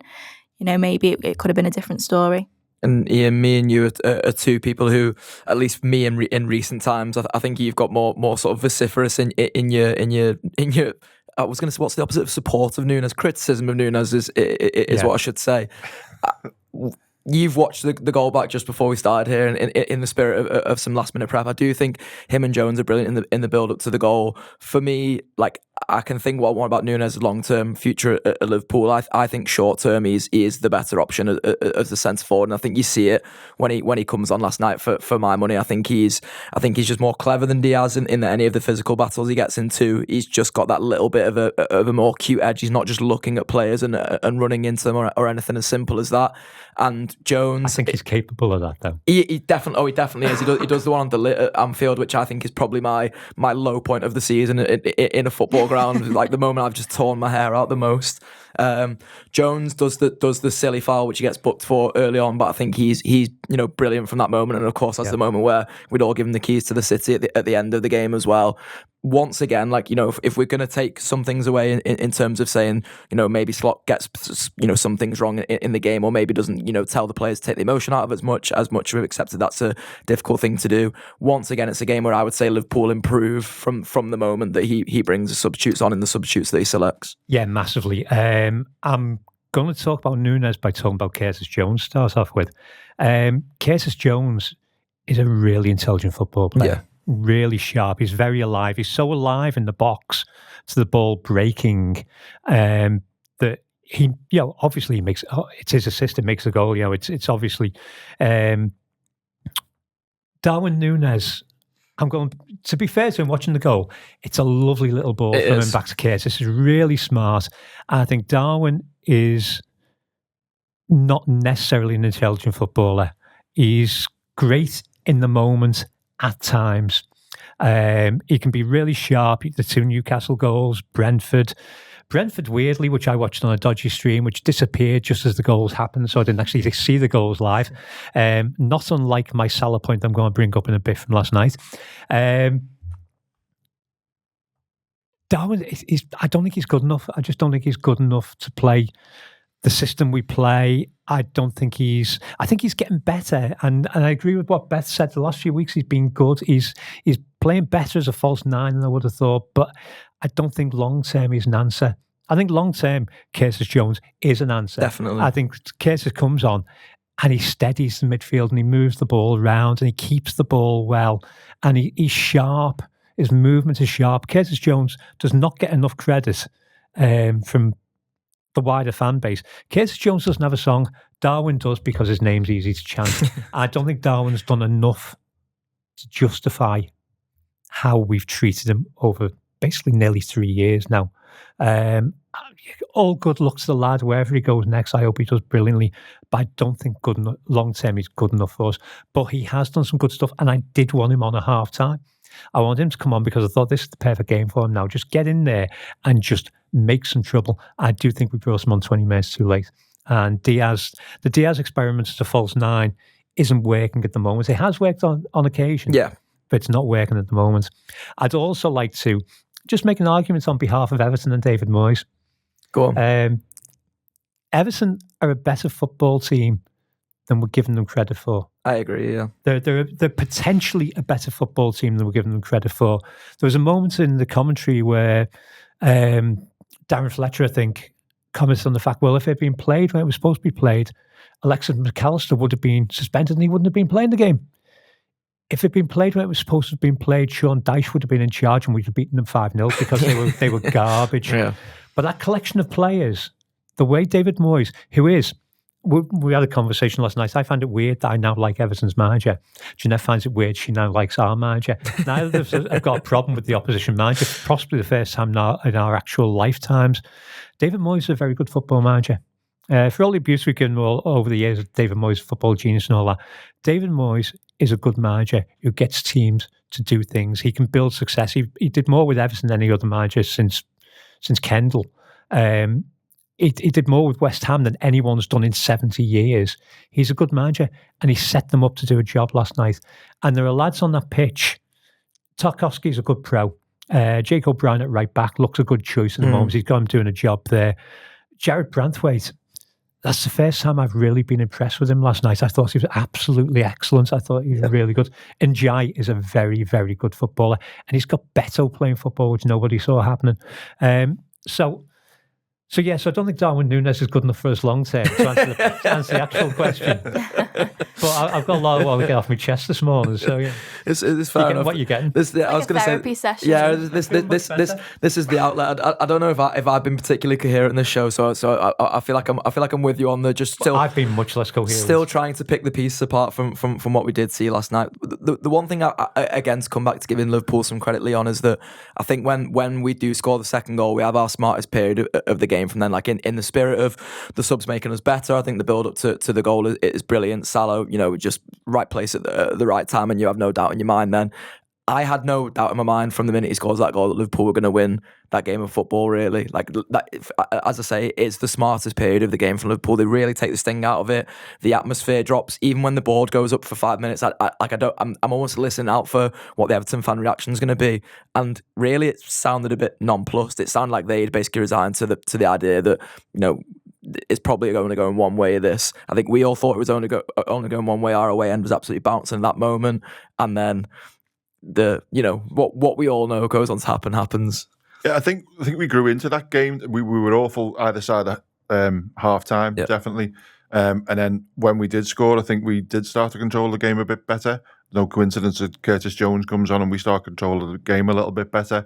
maybe it could have been a different story. And Ian, me and you are two people who, at least me in recent times, I think you've got more sort of vociferous in your. I was going to say, what's the opposite of support of Núñez? Criticism of Núñez is what I should say. You've watched the goal back just before we started here, and in the spirit of some last minute prep, I do think him and Jones are brilliant in the build up to the goal. For me, like, I can think what I want about Núñez's long term future at Liverpool. I think short term he is the better option as the centre forward, and I think you see it when he comes on last night. For my money, I think he's just more clever than Diaz in any of the physical battles he gets into. He's just got that little bit of a more cute edge. He's not just looking at players and running into them or anything as simple as that. And Jones, I think he's capable of that, though. He definitely is. He does the one on the Anfield, which I think is probably my low point of the season in a football ground. Like the moment I've just torn my hair out the most. Jones does the silly foul which he gets booked for early on, but I think he's brilliant from that moment. And of course, that's the moment where we'd all give him the keys to the city at the end of the game as well. Once again, if we're going to take some things away in terms of saying, maybe Slot gets, some things wrong in the game, or maybe doesn't, tell the players to take the emotion out of as much we've accepted that's a difficult thing to do. Once again, it's a game where I would say Liverpool improve from the moment that he brings the substitutes on in the substitutes that he selects. Yeah, massively. I'm going to talk about Núñez by talking about Curtis Jones to start off with. Curtis Jones is a really intelligent football player. Yeah. Really sharp. He's very alive. He's so alive in the box to the ball breaking that he, obviously he makes. It's his assist that makes the goal. It's obviously Darwin Núñez. I'm going to be fair to him. Watching the goal, it's a lovely little ball from him back to Curtis. This is really smart. I think Darwin is not necessarily an intelligent footballer. He's great in the moment. At times, he can be really sharp. The two Newcastle goals, Brentford weirdly, which I watched on a dodgy stream, which disappeared just as the goals happened, so I didn't actually see the goals live. Not unlike my Salah point I'm going to bring up in a bit from last night. Darwin, I don't think he's good enough. I just don't think he's good enough to play the system we play. I think he's getting better, and I agree with what Beth said. The last few weeks he's been good. He's playing better as a false nine than I would have thought, but I don't think long term he's an answer. I think long term Curtis Jones is an answer. Definitely. I think Curtis comes on and he steadies the midfield and he moves the ball around and he keeps the ball well, and he's sharp. His movement is sharp. Curtis Jones does not get enough credit from the wider fan base. Curtis Jones doesn't have a song. Darwin does, because his name's easy to chant. I don't think Darwin's done enough to justify how we've treated him over basically nearly 3 years now. All good luck to the lad wherever he goes next. I hope he does brilliantly, but I don't think long term he's good enough for us. But he has done some good stuff, and I did want him on at half time. I wanted him to come on because I thought this is the perfect game for him now. Just get in there and just make some trouble. I do think we brought him on 20 minutes too late. And the Diaz experiment as a false nine isn't working at the moment. It has worked on occasion, but it's not working at the moment. I'd also like to just make an argument on behalf of Everton and David Moyes. Go on. Everton are a better football team than we're giving them credit for. I agree, yeah. They're potentially a better football team than we're giving them credit for. There was a moment in the commentary where Darren Fletcher, I think, commented on the fact, well, if it had been played when it was supposed to be played, Alexis McAllister would have been suspended and he wouldn't have been playing the game. If it had been played when it was supposed to have been played, Sean Dyche would have been in charge and we'd have beaten them 5-0 because they were garbage. Yeah. But that collection of players, the way David Moyes, who is, we had a conversation last night. I find it weird that I now like Everton's manager. Jeanette finds it weird she now likes our manager. Neither of us have got a problem with the opposition manager, possibly the first time in our actual lifetimes. David Moyes is a very good football manager. For all the abuse we've given all over the years of David Moyes, football genius and all that, David Moyes is a good manager who gets teams to do things. He can build success. He did more with Everton than any other manager since Kendall. He did more with West Ham than anyone's done in 70 years. He's a good manager, and he set them up to do a job last night. And there are lads on that pitch. Tarkowski's a good pro. Jake O'Brien at right back looks a good choice at the moment. He's got him doing a job there. Jared Branthwaite, that's the first time I've really been impressed with him last night. I thought he was absolutely excellent. I thought he was really good. And Jai is a very, very good footballer. And he's got Beto playing football, which nobody saw happening. So yes, I don't think Darwin Núñez is good enough for us long term to answer the actual question. But I've got a lot to get off my chest this morning. So yeah, it's fair enough. What you're getting? I was going to say therapy session. Yeah, this is the outlet. I don't know if I've been particularly coherent in this show, so I feel like I'm with you on the just still. I've been much less coherent. Still trying to pick the pieces apart from what we did see last night. The one thing I again to come back to giving Liverpool some credit, Leon, is that I think when we do score the second goal, we have our smartest period of the game from then. Like in the spirit of the subs making us better, I think the build up to the goal is brilliant. Salah, just right place at the right time, and you have no doubt in your mind then. I had no doubt in my mind from the minute he scores that goal that Liverpool were going to win that game of football, really. Like that, as I say, it's the smartest period of the game for Liverpool. They really take the sting out of it. The atmosphere drops. Even when the board goes up for 5 minutes, I'm almost listening out for what the Everton fan reaction is going to be. And really, it sounded a bit nonplussed. It sounded like they'd basically resigned to the idea that, it's probably only going one way. This, I think we all thought it was only going one way. Our away end was absolutely bouncing at that moment, and then what we all know goes on to happens. Yeah, I think we grew into that game. We were awful either side of half time, definitely. And then when we did score, I think we did start to control the game a bit better. No coincidence that Curtis Jones comes on and we start controlling the game a little bit better.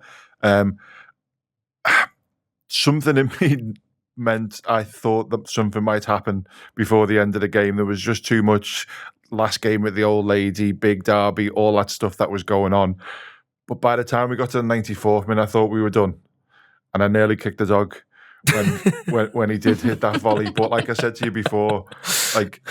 Something in me meant I thought that something might happen before the end of the game. There was just too much last game with the old lady, big derby, all that stuff that was going on. But by the time we got to the 94th minute, I thought we were done. And I nearly kicked the dog when he did hit that volley. But like I said to you before, like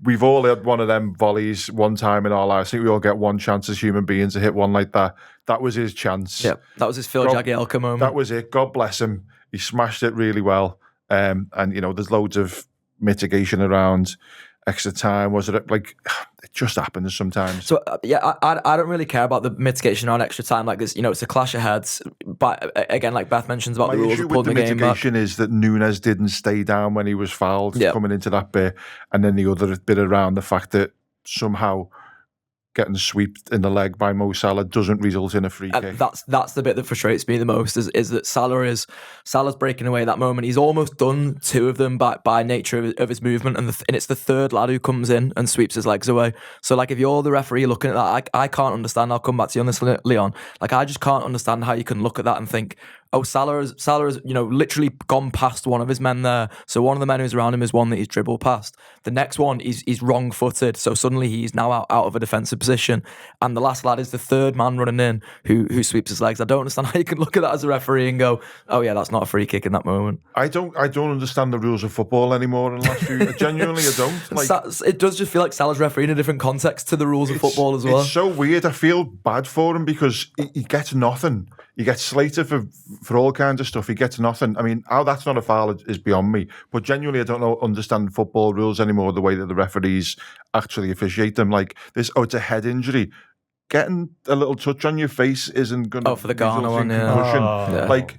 we've all had one of them volleys one time in our lives. I think we all get one chance as human beings to hit one like that. That was his chance. Yeah, that was his Phil Jagielka moment. That was it. God bless him. He smashed it really well. And there's loads of mitigation around extra time. Was it like it just happens sometimes? So I don't really care about the mitigation around extra time like this. It's a clash of heads. But again, like Beth mentions about the rules of pulling the game back. My issue with the mitigation is that Núñez didn't stay down when he was fouled coming into that bit, and then the other bit around the fact that somehow getting swept in the leg by Mo Salah doesn't result in a free kick. That's the bit that frustrates me the most is that Salah's breaking away at that moment. He's almost done two of them by nature of his movement, and it's the third lad who comes in and sweeps his legs away. So like if you're the referee looking at that, I can't understand. I'll come back to you on this, Leon. Like I just can't understand how you can look at that and think, oh, Salah has literally gone past one of his men there. So one of the men who's around him is one that he's dribbled past. The next one he's wrong-footed. So suddenly he's now out of a defensive position. And the last lad is the third man running in who sweeps his legs. I don't understand how you can look at that as a referee and go, oh yeah, that's not a free kick in that moment. I don't understand the rules of football anymore in the last few. Genuinely, I don't. It does just feel like Salah's refereeing a different context to the rules of football as well. It's so weird. I feel bad for him because he gets nothing. He gets slated for all kinds of stuff. He gets nothing. I mean, how that's not a foul is beyond me. But genuinely, I don't understand football rules anymore, the way that the referees actually officiate them. Like this, it's a head injury. getting a little touch on your face isn't going to for the Ghana one, concussion. Yeah. Like,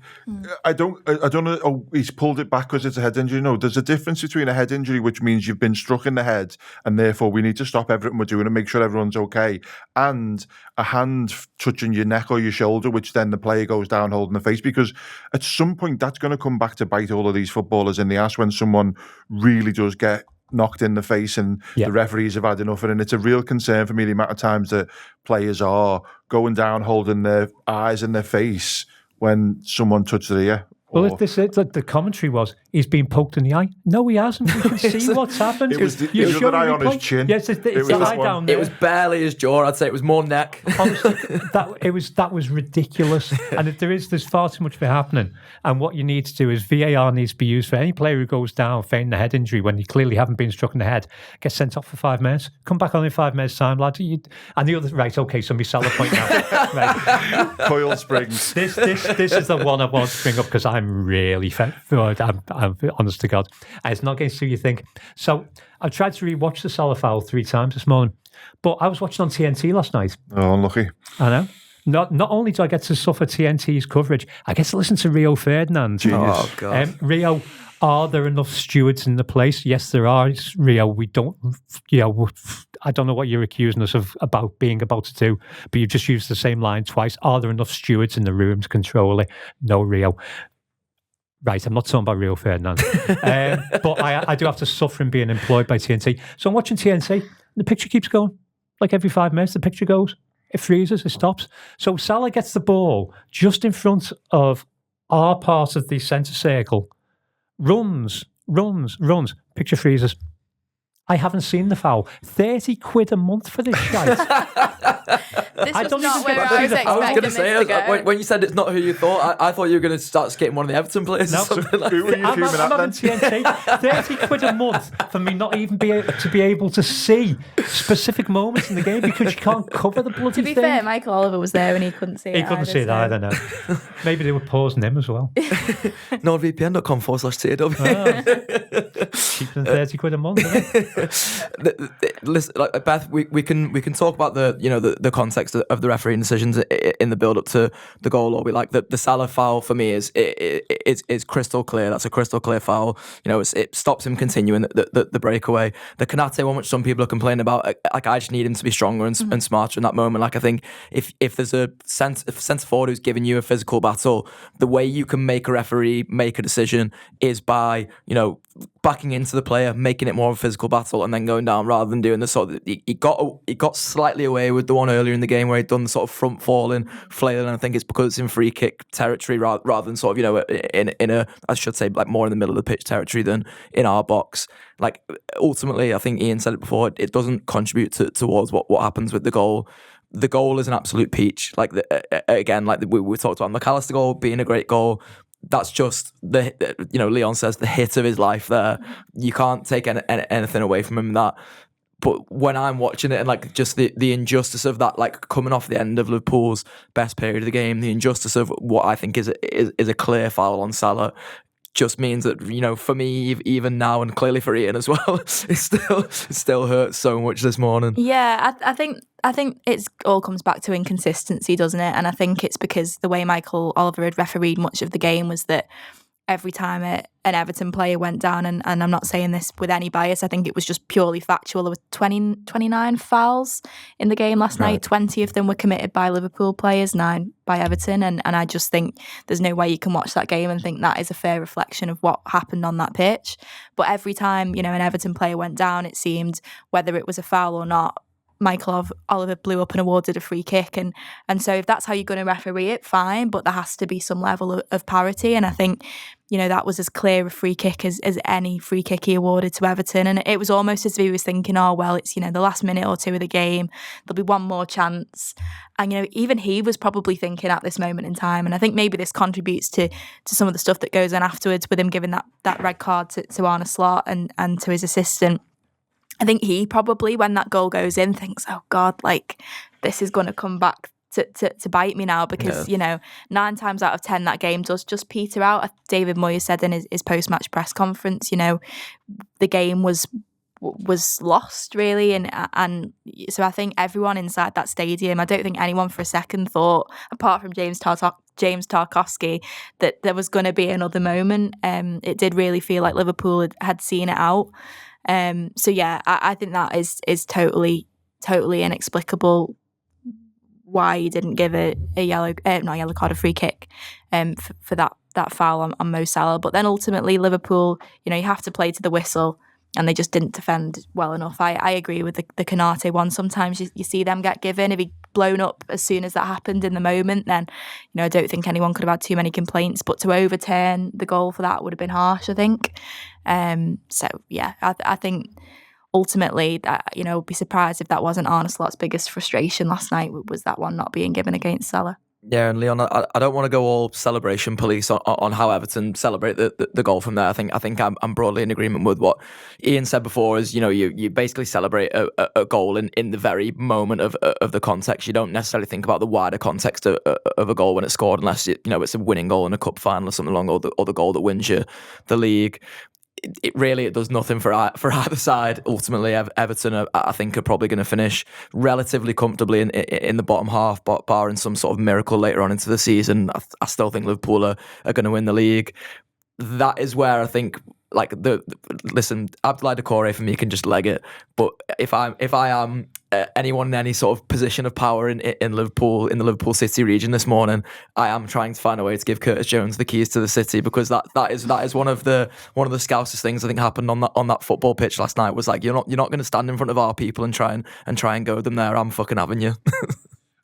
I don't know. Oh, he's pulled it back because it's a head injury. No, there's a difference between a head injury, which means you've been struck in the head, and therefore we need to stop everything we're doing and make sure everyone's okay, and a hand touching your neck or your shoulder, which then the player goes down holding the face. Because at some point that's going to come back to bite all of these footballers in the ass when someone really does get knocked in the face and the referees have had enough of it. And it's a real concern for me the amount of times that players are going down holding their eyes in their face when someone touched their ear. Well, if this is, the commentary was, he's been poked in the eye. No, he hasn't. You can see what's happened. It was the other eye on his chin. Yes, it's the eye down there. It was barely his jaw. I'd say it was more neck. Honestly, that was ridiculous. And if there's far too much of it happening. And what you need to do is VAR needs to be used for any player who goes down feigning a head injury when you clearly haven't been struck in the head. Get sent off for 5 minutes. Come back on in 5 minutes' time, lad. And the other, right? Okay, somebody sell a point now. Right. Coil springs. This is the one I want to bring up because I'm really I'm honest to God. And it's not going to see you think. So I've tried to rewatch the Salah foul 3 times this morning, but I was watching on TNT last night. Oh, unlucky. I know. Not only do I get to suffer TNT's coverage, I get to listen to Rio Ferdinand. Genius. Oh, God. Rio, are there enough stewards in the place? Yes, there are. Rio, we don't, I don't know what you're accusing us of being about to do, but you just used the same line twice. Are there enough stewards in the room to control it? No, Rio. Right, I'm not talking about Rio Ferdinand. But I do have to suffer in being employed by TNT. So I'm watching TNT, and the picture keeps going. Like every 5 minutes, the picture goes. It freezes, it stops. So Salah gets the ball just in front of our part of the centre circle, runs. Picture freezes. I haven't seen the foul. 30 quid a month for this shite. This was not where I was expecting I was going to this say, to go. when you said it's not who you thought, I thought you were going to start skating one of the Everton players or something like Who were that. you I'm fuming at having then? TNT. 30 quid a month for me not even be able to see specific moments in the game because you can't cover the bloody To be thing. fair, Michael Oliver was there and he couldn't see it. He couldn't see it either, no. Maybe they were pausing him as well. NordVPN.com/TAW. Cheaper than 30 quid a month, isn't it? Listen, like Beth, we can talk about the context of the refereeing decisions in the build up to the goal, or we like the Salah foul for me is crystal clear. That's a crystal clear foul. It stops him continuing the breakaway. The Konate one, which some people are complaining about, like I just need him to be stronger and smarter in that moment. Like I think if there's a centre forward who's giving you a physical battle, the way you can make a referee make a decision is by backing into the player, making it more of a physical battle, and then going down rather than doing the sort of he got slightly away with the one earlier in the game where he'd done the sort of front falling, flailing. And I think it's because it's in free kick territory rather than sort of in a I should say like more in the middle of the pitch territory than in our box. Like ultimately, I think Ian said it before. It doesn't contribute towards what happens with the goal. The goal is an absolute peach. Like again, like we talked about McAllister goal being a great goal. That's just Leon says the hit of his life there. You can't take anything away from him in that. But when I'm watching it and like just the injustice of that, like coming off the end of Liverpool's best period of the game, the injustice of what I think is a clear foul on Salah, just means that for me even now and clearly for Ian as well, it still hurts so much this morning. Yeah, I think it all comes back to inconsistency, doesn't it? And I think it's because the way Michael Oliver had refereed much of the game was that every time an Everton player went down, and I'm not saying this with any bias, I think it was just purely factual. There were 29 fouls in the game last night. 20 of them were committed by Liverpool players, 9 by Everton. And I just think there's no way you can watch that game and think that is a fair reflection of what happened on that pitch. But every time, an Everton player went down, it seemed, whether it was a foul or not, Michael Oliver blew up and awarded a free kick. And so if that's how you're going to referee it, fine, but there has to be some level of parity. And I think, that was as clear a free kick as any free kick he awarded to Everton. And it was almost as if he was thinking, oh, well, it's, the last minute or two of the game, there'll be one more chance. And, even he was probably thinking at this moment in time. And I think maybe this contributes to some of the stuff that goes on afterwards with him giving that red card to Arne Slot and to his assistant. I think he probably, when that goal goes in, thinks, oh, God, like, this is going to come back to bite me now because, 9 times out of 10, that game does just peter out. David Moyes said in his post-match press conference, the game was was lost really, and so I think everyone inside that stadium, I don't think anyone for a second thought, apart from James Tarkowski, that there was going to be another moment. It did really feel like Liverpool had seen it out. So yeah, I think that is totally inexplicable why he didn't give a free kick for that foul on Mo Salah. But then ultimately Liverpool, you have to play to the whistle, and they just didn't defend well enough. I agree with the Konate one. Sometimes you see them get given. If he'd blown up as soon as that happened in the moment, then I don't think anyone could have had too many complaints. But to overturn the goal for that would have been harsh, I think. So yeah, I think ultimately that I'd be surprised if that wasn't Arne Slot's biggest frustration last night, was that one not being given against Salah. Yeah, and Leon, I don't want to go all celebration police on how Everton celebrate the goal from there. I think I'm broadly in agreement with what Ian said before. Is you basically celebrate a goal in the very moment of the context. You don't necessarily think about the wider context of a goal when it's scored, unless it's a winning goal in a cup final or something along, or the goal that wins you the league. It does nothing for either side. Ultimately, Everton, I think, are probably going to finish relatively comfortably in the bottom half, barring some sort of miracle later on into the season. I still think Liverpool are going to win the league. That is where I think, listen, Abdoulaye Doucouré for me can just leg it. But if I am anyone in any sort of position of power in Liverpool, in the Liverpool City region this morning, I am trying to find a way to give Curtis Jones the keys to the city, because that is one of the scousest things I think happened on that football pitch last night. Was like, you're not going to stand in front of our people and try and go them there. I'm fucking having you.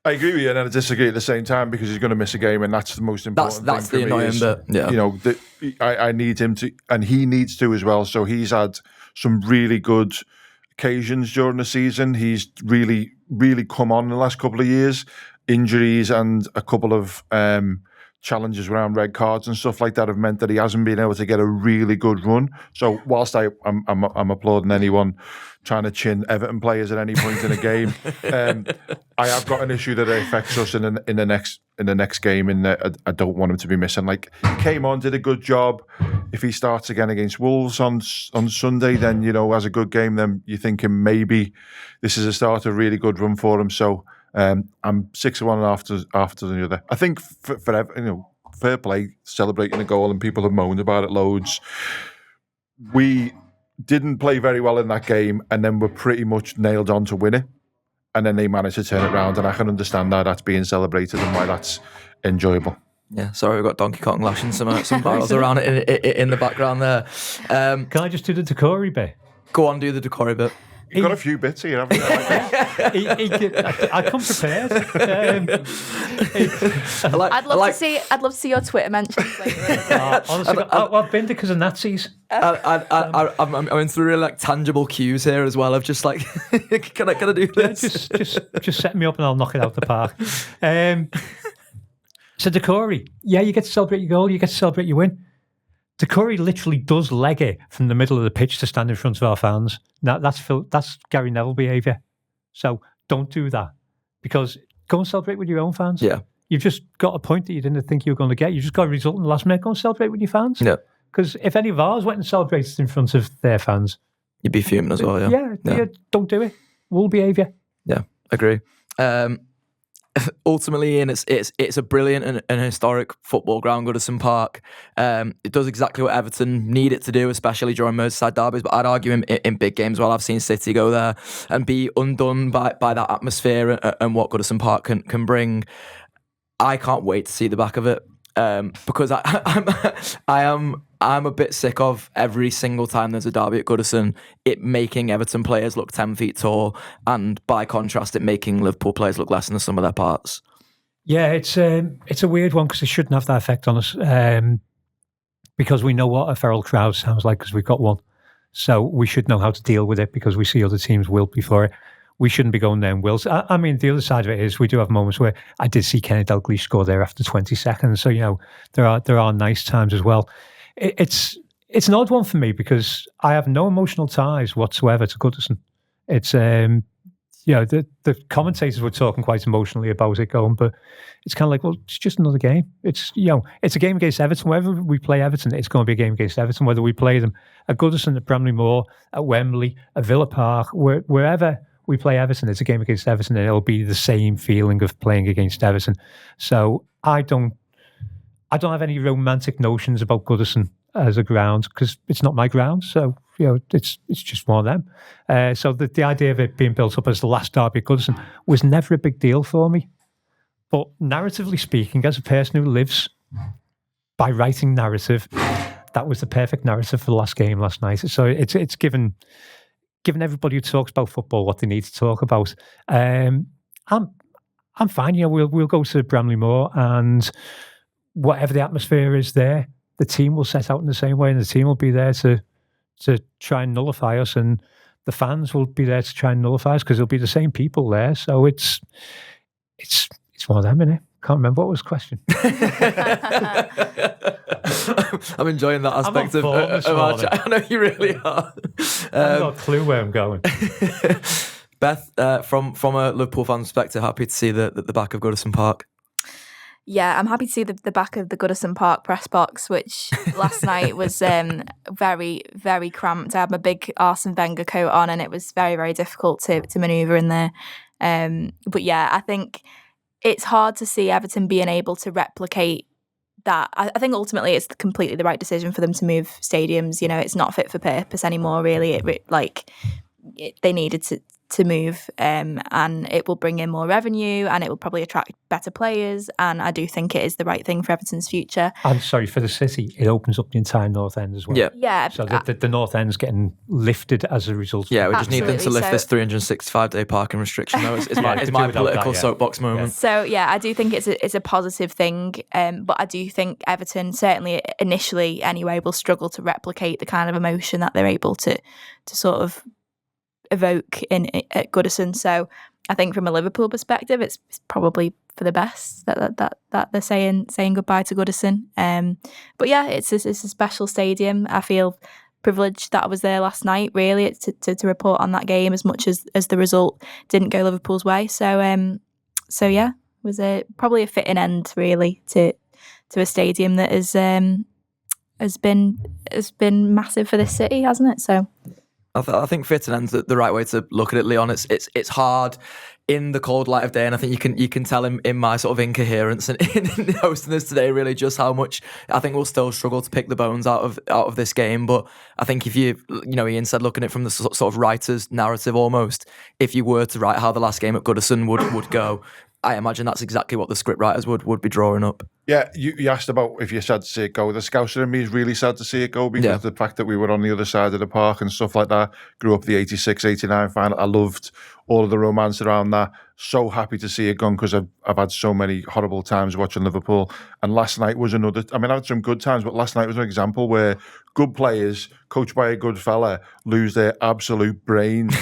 I agree with you, and I disagree at the same time, because he's going to miss a game, and that's the most important that's thing for the me. annoying bit. Yeah. I need him to, and he needs to as well. So he's had some really good occasions during the season. He's really, really come on in the last couple of years. Injuries and a couple of challenges around red cards and stuff like that have meant that he hasn't been able to get a really good run. So whilst I'm applauding anyone trying to chin Everton players at any point in a game, I have got an issue that affects us in the next game, in that I don't want him to be missing. Like, he came on, did a good job. If he starts again against Wolves on Sunday, then has a good game, then you're thinking maybe this is a start of a really good run for him. So I'm 6 of one after the other. I think for fair play, celebrating a goal, and people have moaned about it loads. We didn't play very well in that game, and then we're pretty much nailed on to win it. And then they managed to turn it around, and I can understand that's being celebrated and why that's enjoyable. Yeah, sorry, we've got Donkey Kong lashing some barrels around it in the background there. Can I just do the Doucouré bit? Go on, do the Doucouré bit. You've got a few bits here, haven't you? I come prepared. I'd love to see your Twitter mentions later. Honestly, I've been there because of Nazis. I'm in through really tangible cues here as well. Of just like, can I do this? Just set me up and I'll knock it out the park. So Doucouré, you get to celebrate your goal, you get to celebrate your win. Doucouré literally does leg it from the middle of the pitch to stand in front of our fans. Now that's Gary Neville behaviour. So don't do that, because go and celebrate with your own fans. Yeah, you've just got a point that you didn't think you were going to get. You just got a result in the last minute. Go and celebrate with your fans. Yeah, because if any of ours went and celebrated in front of their fans, you'd be fuming as well. Yeah. Don't do it. Wool behaviour. Yeah, agree. Ultimately, Ian, it's a brilliant and historic football ground, Goodison Park. It does exactly what Everton need it to do, especially during Merseyside derbies. But I'd argue in big games, I've seen City go there and be undone by that atmosphere and what Goodison Park can bring. I can't wait to see the back of it, because I'm a bit sick of every single time there's a derby at Goodison, it making Everton players look 10 feet tall, and by contrast, it making Liverpool players look less than the sum of their parts. Yeah, it's a weird one, because it shouldn't have that effect on us, because we know what a feral crowd sounds like, because we've got one. So we should know how to deal with it, because we see other teams wilt before it. We shouldn't be going there in wills. I mean, the other side of it is we do have moments where I did see Kenny Dalglish score there after 20 seconds. So, there are nice times as well. It's an odd one for me, because I have no emotional ties whatsoever to Goodison. It's the commentators were talking quite emotionally about it, going, but it's kind of like, well, it's just another game. It's it's a game against Everton. Wherever we play Everton, it's going to be a game against Everton. Whether we play them at Goodison, at Bramley-Moore, at Wembley, at Villa Park, wherever we play Everton, it's a game against Everton, and it'll be the same feeling of playing against Everton. So I don't have any romantic notions about Goodison as a ground, because it's not my ground. So it's just one of them. So the idea of it being built up as the last derby at Goodison was never a big deal for me. But narratively speaking, as a person who lives by writing narrative, that was the perfect narrative for the last game last night. So it's given everybody who talks about football what they need to talk about. I'm fine. We'll go to Bramley-Moore, and whatever the atmosphere is there, the team will set out in the same way, and the team will be there to try and nullify us, and the fans will be there to try and nullify us, because it'll be the same people there. So it's one of them, innit? Can't remember what was the question. I'm enjoying that aspect of our chat. I know you really are. I've got a clue where I'm going. Beth, from a Liverpool fan perspective, happy to see the back of Goodison Park. Yeah, I'm happy to see the back of the Goodison Park press box, which last night was very, very cramped. I had my big Arsene Wenger coat on, and it was very, very difficult to manoeuvre in there. But yeah, I think it's hard to see Everton being able to replicate that. I think ultimately it's completely the right decision for them to move stadiums. It's not fit for purpose anymore, really. They needed to move, and it will bring in more revenue, and it will probably attract better players, and I do think it is the right thing for Everton's future. I'm sorry, for the city, it opens up the entire North End as well. Yeah. So the North End's getting lifted as a result. Yeah, we just need them to lift this 365-day parking restriction, though. It's my political soapbox moment. So yeah, I do think it's a positive thing, but I do think Everton, certainly initially anyway, will struggle to replicate the kind of emotion that they're able to sort of evoke at Goodison. So I think from a Liverpool perspective, it's probably for the best that they're saying goodbye to Goodison. But yeah, it's a special stadium. I feel privileged that I was there last night, really, to report on that game, as much as the result didn't go Liverpool's way. So yeah, it was probably a fitting end, really, to a stadium that has been massive for this city, hasn't it? So I think fit and end's the right way to look at it, Leon. It's hard in the cold light of day, and I think you can tell in my sort of incoherence and in hosting this today really just how much I think we'll still struggle to pick the bones out of this game. But I think if Ian said, looking at it from the sort of writer's narrative almost, if you were to write how the last game at Goodison would go, I imagine that's exactly what the script writers would be drawing up. Yeah, you asked about if you're sad to see it go. The Scouser in me is really sad to see it go, because the fact that we were on the other side of the park and stuff like that. Grew up the 86-89 final. I loved all of the romance around that. So happy to see it gone, because I've had so many horrible times watching Liverpool. And last night was another. I mean, I had some good times, but last night was an example where good players, coached by a good fella, lose their absolute brains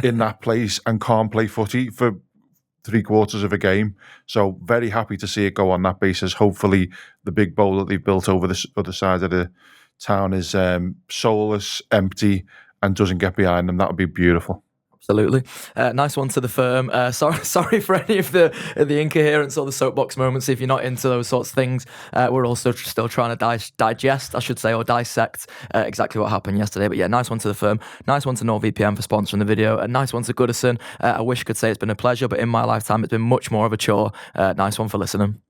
in that place and can't play footy for 3/4 of a game. So very happy to see it go on that basis. Hopefully the big bowl that they've built over the other side of the town is soulless, empty, and doesn't get behind them. That would be beautiful. Absolutely. Nice one to the firm. Sorry for any of the incoherence or the soapbox moments. If you're not into those sorts of things, we're also still trying to digest, I should say, or dissect exactly what happened yesterday. But yeah, nice one to the firm. Nice one to NordVPN for sponsoring the video. A nice one to Goodison. I wish I could say it's been a pleasure, but in my lifetime, it's been much more of a chore. Nice one for listening.